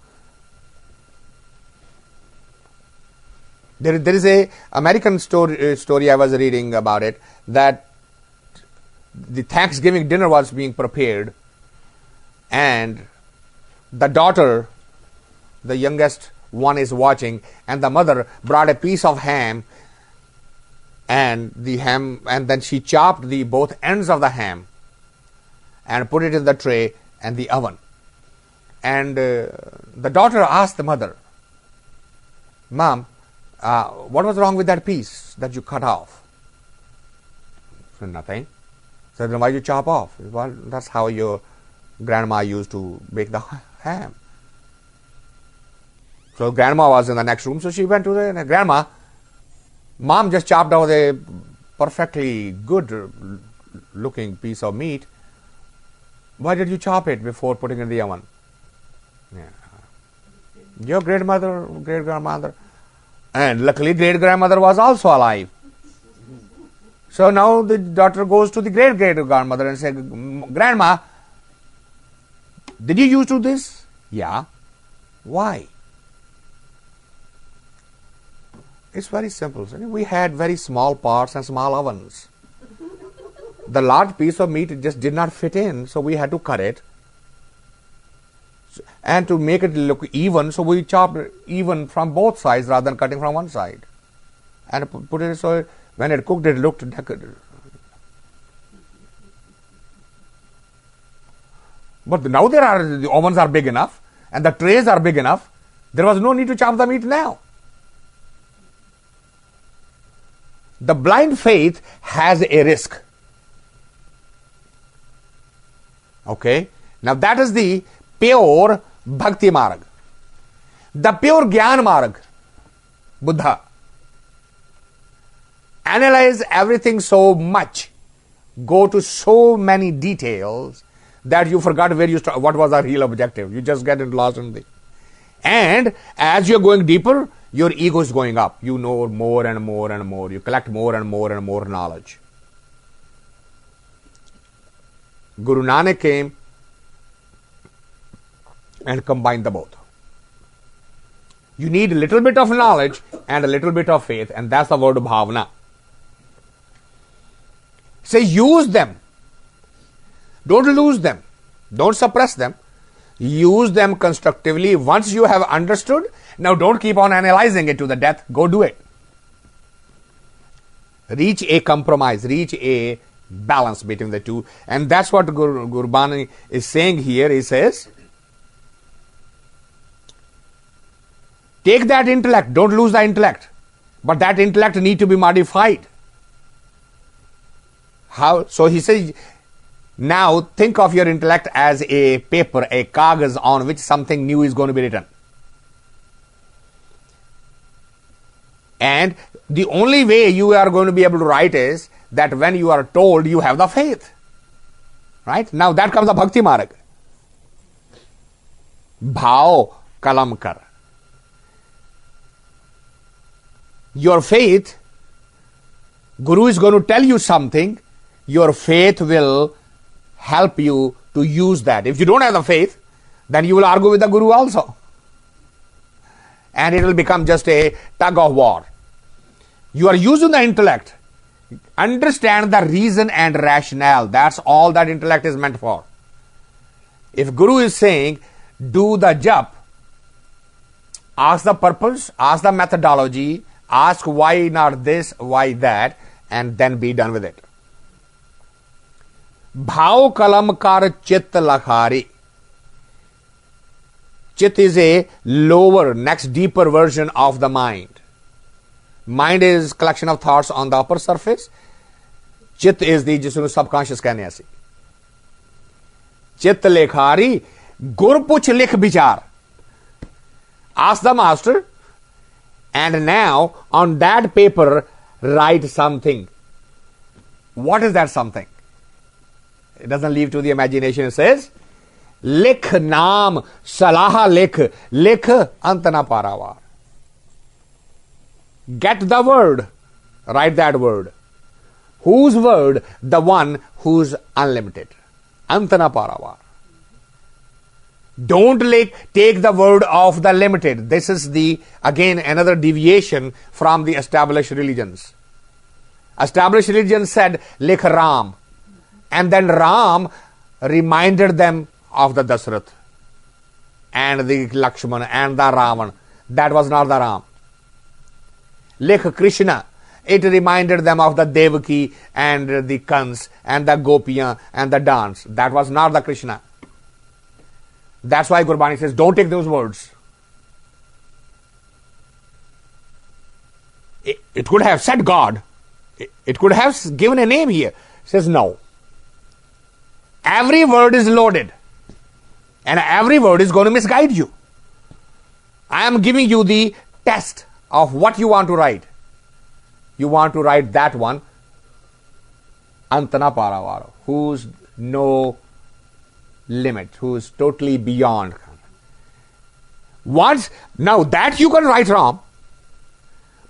There is a American story I was reading about it, that the Thanksgiving dinner was being prepared and the daughter, the youngest one, is watching, and the mother brought a piece of ham, and then she chopped both ends of the ham and put it in the tray and the oven. And the daughter asked the mother, Mom, what was wrong with that piece that you cut off? She said, nothing. So then why you chop off? Well, that's how your grandma used to bake the ham. So grandma was in the next room, so she went to the grandma. Mom just chopped out a perfectly good looking piece of meat. Why did you chop it before putting it in the oven? Yeah. Your great grandmother, and luckily great grandmother was also alive. So now the daughter goes to the great grandmother and says, Grandma, did you used to do this? Yeah. Why? It's very simple. We had very small pots and small ovens. The large piece of meat just did not fit in, so we had to cut it. And to make it look even, so we chopped even from both sides rather than cutting from one side. And put it so when it cooked, it looked decorative. But now the ovens are big enough and the trays are big enough. There was no need to chop the meat now. The blind faith has a risk. Okay. Now that is the pure Bhakti Marg. The pure Gyan Marg, Buddha. analyze everything so much, go to so many details that you forgot where you what was our real objective. You just get lost in the. And as you're going deeper, your ego is going up. You know more and more and more. You collect more and more and more knowledge. Guru Nanak came and combined the both. You need a little bit of knowledge and a little bit of faith, and that's the word bhavana. Say use them. Don't lose them. Don't suppress them. Use them constructively. Once you have understood, now don't keep on analyzing it to the death. Go do it. Reach a compromise. Reach a balance between the two. And that's what Gurbani is saying here. He says, take that intellect. Don't lose the intellect. But that intellect need to be modified. How? So he says, now think of your intellect as a paper, a kagaz on which something new is going to be written. And the only way you are going to be able to write is that when you are told, you have the faith. Right? Now that comes the bhakti marg. Bhao kalam kar. Your faith, Guru is going to tell you something, your faith will help you to use that. If you don't have the faith, then you will argue with the Guru also. And it will become just a tug of war. You are using the intellect. Understand the reason and rationale. That's all that intellect is meant for. If Guru is saying, do the jap, ask the purpose, ask the methodology, ask why not this, why that, and then be done with it. Bhav kalam kar chit lakhari. Chit is a lower, next deeper version of the mind. Mind is collection of thoughts on the upper surface. Chit is the जिसको subconscious कहने ऐसी. Chit lekhari, gur puch likh bichar. Ask the master, and now on that paper write something. What is that something? It doesn't leave to the imagination. It says, likh naam salaha likh, likh antana paravar. Get the word, write that word. Whose word? The one who's unlimited. Antana paravar. Don't take the word of the limited. This is again another deviation from the established religions. Established religions said, likh Ram. And then Ram reminded them of the Dasrath and the Lakshmana and the Ravan. That was not the Ram. Likh Krishna. It reminded them of the Devaki and the Kans and the Gopiyan and the dance. That was not the Krishna. That's why Gurbani says, don't take those words. It could have said God. It could have given a name here. It says no. Every word is loaded. And every word is going to misguide you. I am giving you the test of what you want to write. You want to write that one, Antana Paravaro, who's no limit, who's totally beyond. Once, now that you can write Ram,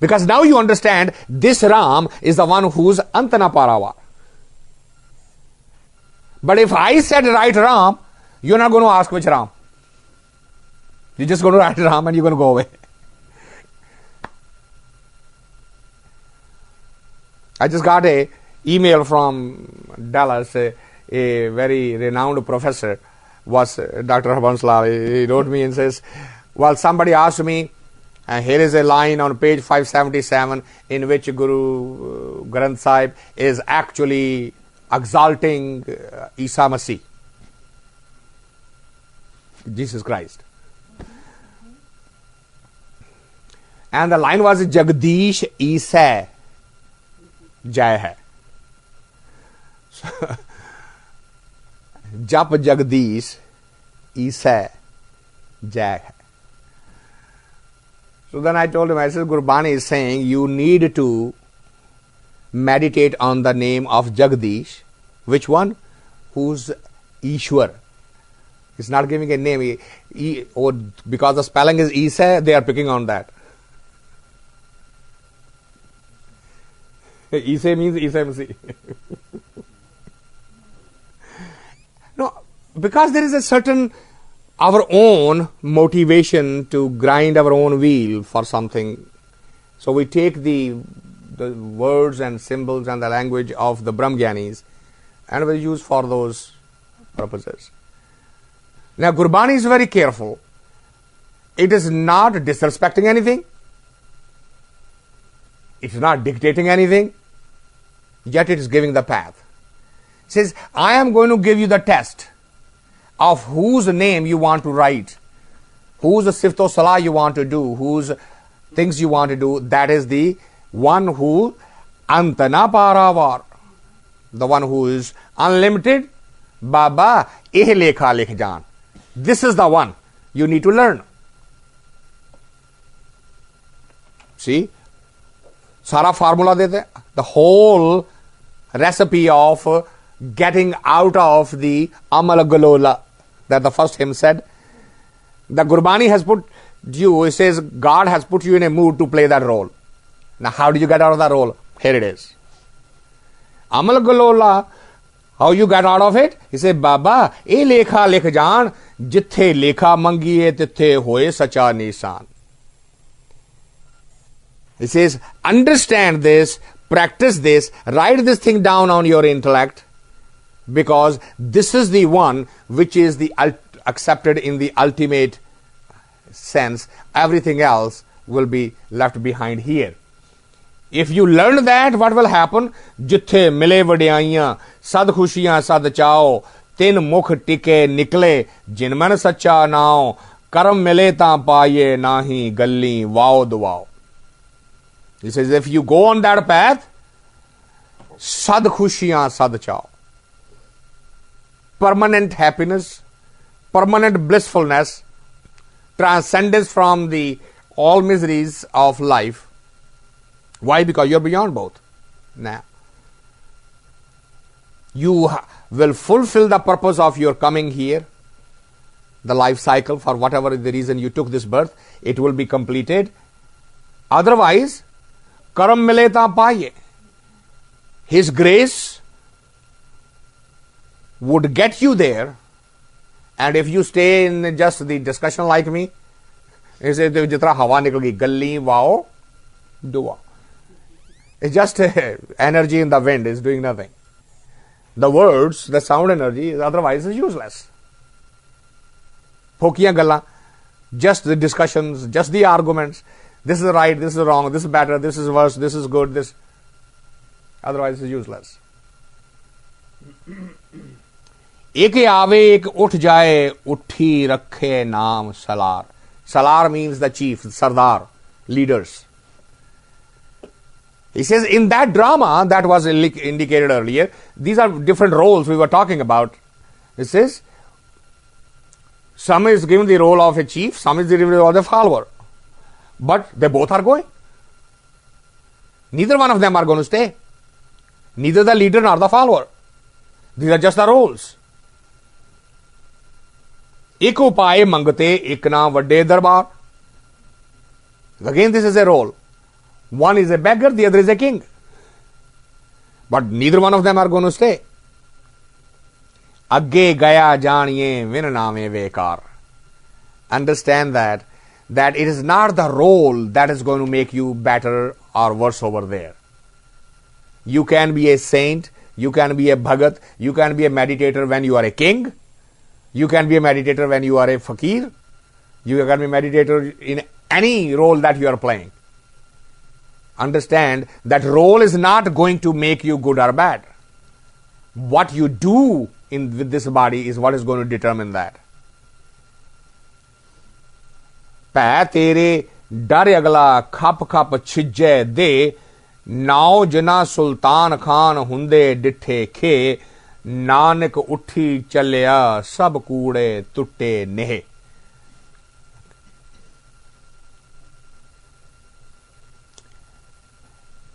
because now you understand this Ram is the one who's Antana Paravar. But if I said write Ram, you're not going to ask which Ram. You're just going to write Ram and you're going to go away. I just got a email from Dallas. A very renowned professor was Dr. Habanslal. He wrote me and says, well, somebody asked me, here is a line on page 577 in which Guru Granth Sahib is actually exalting Isa Masih, Jesus Christ. And the line was Jagdish Isa Jai hai. Jap Jagdish Isa Jai hai. So then I told him, I said, Gurbani is saying you need to meditate on the name of Jagdish. Which one? Who's Ishwar. It's not giving a name. Or because the spelling is Isa, they are picking on that. Isa means SMC. No, because there is a certain our own motivation to grind our own wheel for something. So we take the words and symbols and the language of the Brahmgyanis and we use for those purposes. Now Gurbani is very careful. It is not disrespecting anything. It is not dictating anything. Yet it is giving the path. It says, I am going to give you the test of whose name you want to write, whose sifto salah you want to do, whose things you want to do. That is the one who antana paravar, the one who is unlimited. Baba eh lekha likh jaan. This is the one you need to learn. See, Sara formula dete, the whole recipe of getting out of the Amal Galola that the first hymn said. The Gurbani has put you, it says God has put you in a mood to play that role. Now how do you get out of that role? Here it is. Amal Galola, how you get out of it? He said, Baba, eh lekha likh jaan, jithe lekha mangiye tithe hoye sacha nisan. He says, understand this, practice this, write this thing down on your intellect, because this is the one which is the accepted in the ultimate sense. Everything else will be left behind here. If you learn that, what will happen? Jithe mile vadiyaiyan, sad khushiyan sad chao, tin mukh tike nikle, jinman sacha nao, karam mile ta paaye nahi galli wao duwao. He says, if you go on that path, sad khushiyan sad chao, permanent happiness, permanent blissfulness, transcendence from the all miseries of life. Why? Because you're beyond both. Now, you will fulfill the purpose of your coming here, the life cycle, for whatever the reason you took this birth, it will be completed. Otherwise, karam mile ta paaye. His grace would get you there, and if you stay in just the discussion like me, he says, jitra hawa nikal gayi, galli wao dua. It's just energy in the wind, is doing nothing. The words, the sound energy, otherwise is useless. Phokiyan galla, just the discussions, just the arguments. This is right, this is wrong, this is better, this is worse, this is good, this. Otherwise is useless. Ek aave ek uth jaye, uthi rakhe naam salar. Salar means the chief, sardar, leaders. He says, in that drama that was indicated earlier, these are different roles we were talking about. It says, some is given the role of a chief, some is given the role of a follower. But they both are going. Neither one of them are going to stay. Neither the leader nor the follower. These are just the roles. Ek upaye mangate, ek na vadde darbar. Again, this is a role. One is a beggar, the other is a king. But neither one of them are going to stay. Agge gaya janiye vinaname vekar. Understand that it is not the role that is going to make you better or worse over there. You can be a saint, you can be a bhagat, you can be a meditator when you are a king, you can be a meditator when you are a fakir, you can be a meditator in any role that you are playing. Understand that role is not going to make you good or bad. What you do with this body is what is going to determine that. Pੈ tere dar agla khap khap chijje de, nao jana sultan khan hunde dithe khe, nanak uthi chalya sab kude tutte nehe.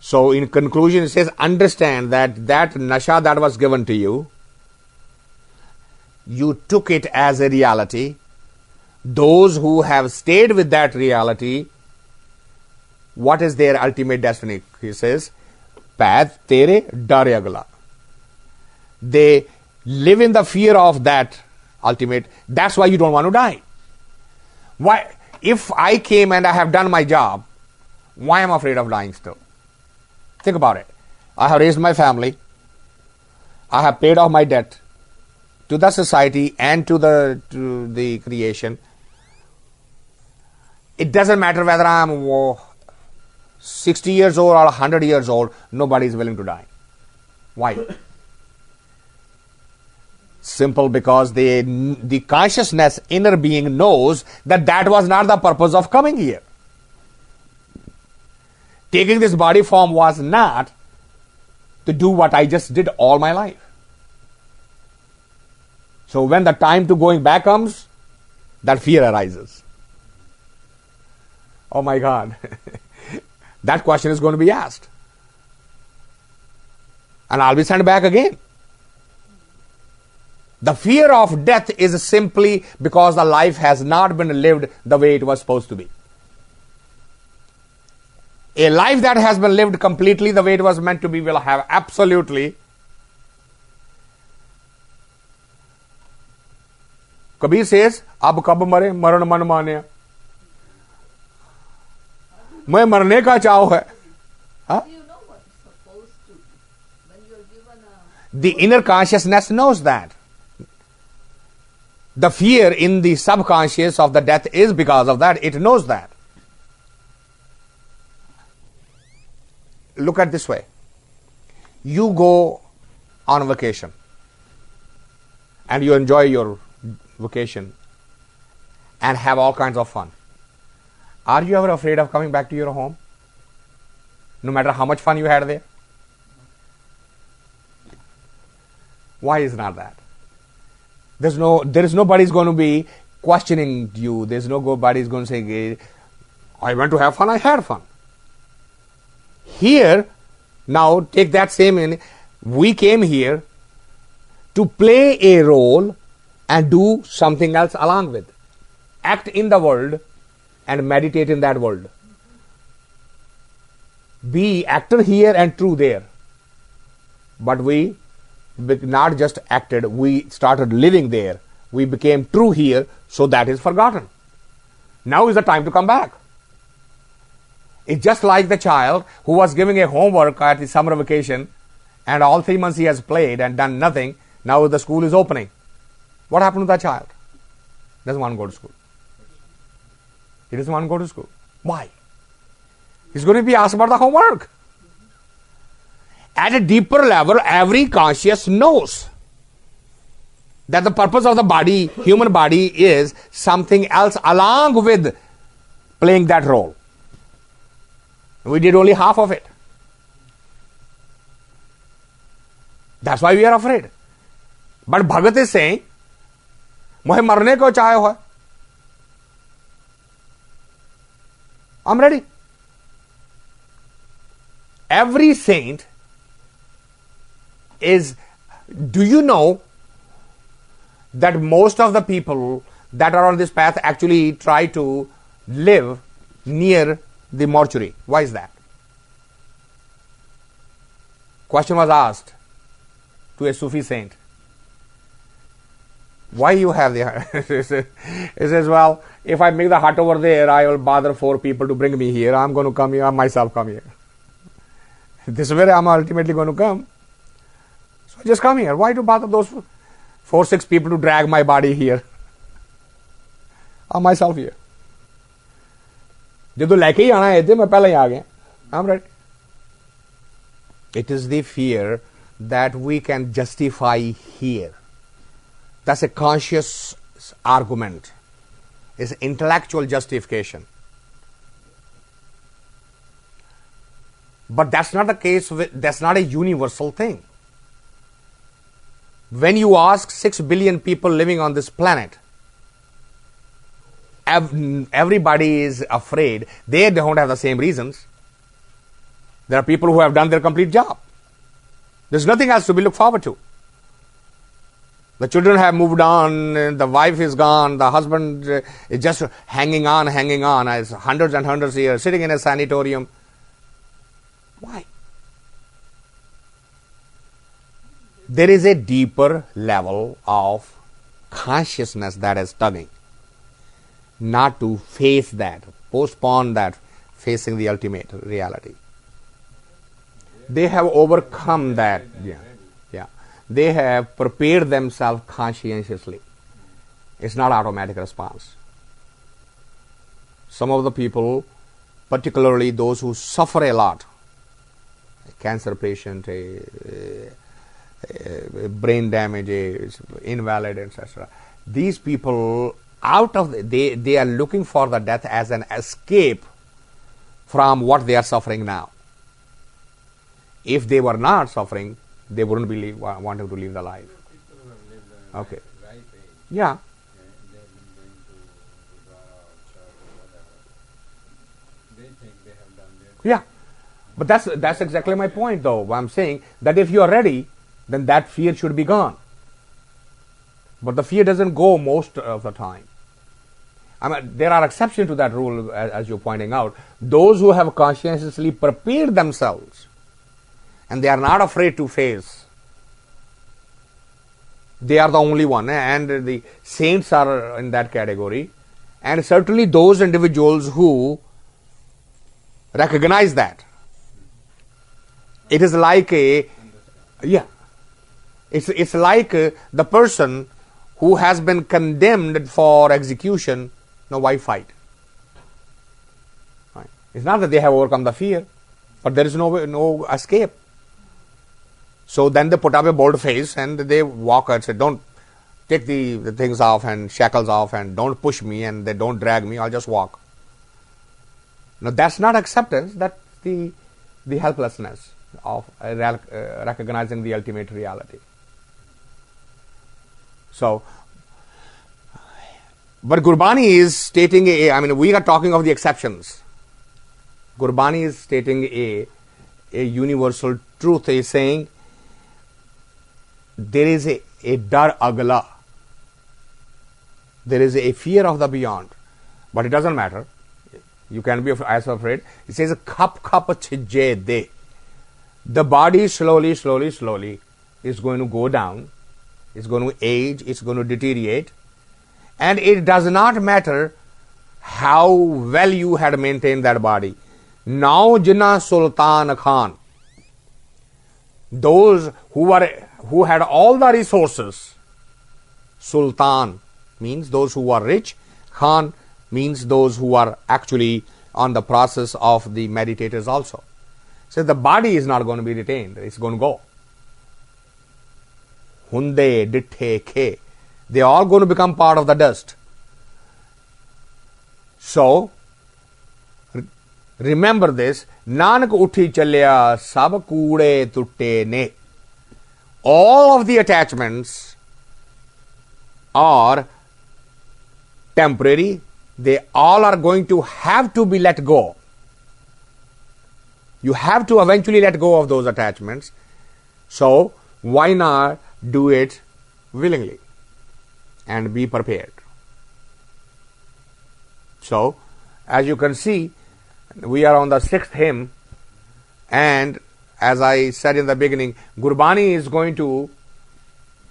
So in conclusion, it says, understand that nasha that was given to you, you took it as a reality. Those who have stayed with that reality, what is their ultimate destiny? He says, path tere dar agla. They live in the fear of that ultimate. That's why you don't want to die. Why? If I came and I have done my job, why am I afraid of dying still? Think about it. I have raised my family. I have paid off my debt to the society and to the creation. It doesn't matter whether I am 60 years old or 100 years old, nobody is willing to die. Why? Simple, because the consciousness, inner being knows that was not the purpose of coming here. Taking this body form was not to do what I just did all my life. So when the time to going back comes, that fear arises. Oh my God. That question is going to be asked. And I'll be sent back again. The fear of death is simply because the life has not been lived the way it was supposed to be. A life that has been lived completely the way it was meant to be will have absolutely. Kabir says, ab kab mare, maran man mane. मैं मरने का चाव है. Huh? You know what you're supposed to do when you're given a... The inner consciousness knows that. The fear in the subconscious of the death is because of that. It knows that. Look at this way. You go on vacation and you enjoy your vacation and have all kinds of fun. Are you ever afraid of coming back to your home? No matter how much fun you had there? Why is not that? There is nobody's going to be questioning you. There's nobody's going to say, I went to have fun, I had fun. Here, now take that same in, we came here to play a role and do something else along with. Act in the world and meditate in that world. Be actor here and true there. But we not just acted, we started living there. We became true here, so that is forgotten. Now is the time to come back. It's just like the child who was giving a homework at the summer vacation and all 3 months he has played and done nothing. Now the school is opening. What happened to that child? Doesn't want to go to school. He doesn't want to go to school. Why? He's going to be asked about the homework. At a deeper level, every conscious knows that the purpose of the body, human body, is something else along with playing that role. We did only half of it. That's why we are afraid. But Bhagat is saying, मुझे मरने को चाहे हो, I'm ready. Every saint is, do you know that most of the people that are on this path actually try to live near the mortuary? Why is that? Question was asked to a Sufi saint. Why you have the he says, well, if I make the hut over there, I will bother 4 people to bring me here. I'm going to come here, I myself come here. This is where I'm ultimately going to come. So just come here. Why to bother those 4-6 people to drag my body here? I'm myself here. जब तो लेके ही आना है थे, मैं पहले ही आ गया. I'm ready. It is the fear that we can justify here. That's a conscious argument. It's intellectual justification. But that's not the case. That's not a universal thing. When you ask 6 billion people living on this planet, everybody is afraid. They don't have the same reasons. There are people who have done their complete job. There's nothing else to be looked forward to. The children have moved on, the wife is gone, the husband is just hanging on, as hundreds and hundreds of years, sitting in a sanatorium. Why? There is a deeper level of consciousness that is tugging, not to face that, postpone that, facing the ultimate reality. They have overcome that. Yeah. They have prepared themselves conscientiously. It's not automatic response. Some of the people, particularly those who suffer a lot, a cancer patient, a brain damage, a invalid, etc. These people, they are looking for the death as an escape from what they are suffering now. If they were not suffering, they wouldn't be wanting to live the life. People who have lived Okay. right age, Yeah. they've been going to Gurdwara or church or whatever. They think they have done their Yeah. But that's exactly my point, though. I'm saying that if you are ready, then that fear should be gone. But the fear doesn't go most of the time. I mean, there are exceptions to that rule, as you're pointing out. Those who have conscientiously prepared themselves and they are not afraid to face, they are the only one, and the saints are in that category. And certainly those individuals who recognize that. It is like it's like the person who has been condemned for execution. Now why fight? Right. It's not that they have overcome the fear, but there is no escape. So then they put up a bold face and they walk and say, don't take the things off and shackles off and don't push me and they don't drag me, I'll just walk. Now that's not acceptance, that's the helplessness of recognizing the ultimate reality. So, but Gurbani is stating we are talking of the exceptions. Gurbani is stating a universal truth. He is saying there is a dar agla. There is a fear of the beyond. But it doesn't matter. You can be as afraid. It says, khap chijje de. The body slowly is going to go down. It's going to age. It's going to deteriorate. And it does not matter how well you had maintained that body. Now Jinnah Sultan Khan, those who had all the resources, Sultan means those who are rich, Khan means those who are actually on the process of the meditators also. So the body is not going to be retained, it's going to go. Hunde, Ditte, Ke, they are all going to become part of the dust. So, remember this, Nanak uthi chalya sab koorh tutte ne. All of the attachments are temporary, they all are going to have to be let go. You have to eventually let go of those attachments. So, why not do it willingly and be prepared? So, as you can see, we are on the 6th hymn, and as I said in the beginning, Gurbani is going to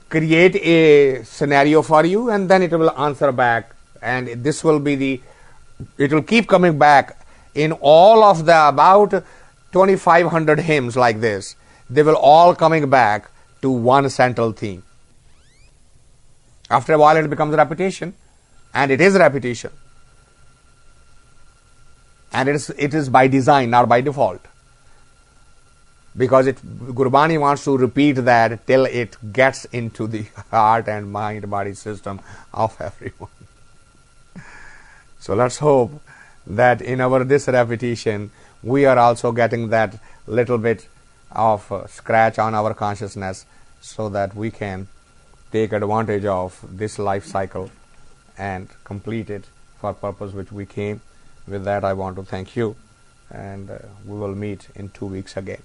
create a scenario for you and then it will answer back, and this will be it will keep coming back in all of the about 2500 hymns like this. They will all coming back to one central theme. After a while it becomes repetition, and it is repetition. And it is by design, not by default. Because Gurbani wants to repeat that till it gets into the heart and mind, body system of everyone. So let's hope that in this repetition, we are also getting that little bit of scratch on our consciousness so that we can take advantage of this life cycle and complete it for purpose which we came. With that, I want to thank you and we will meet in 2 weeks again.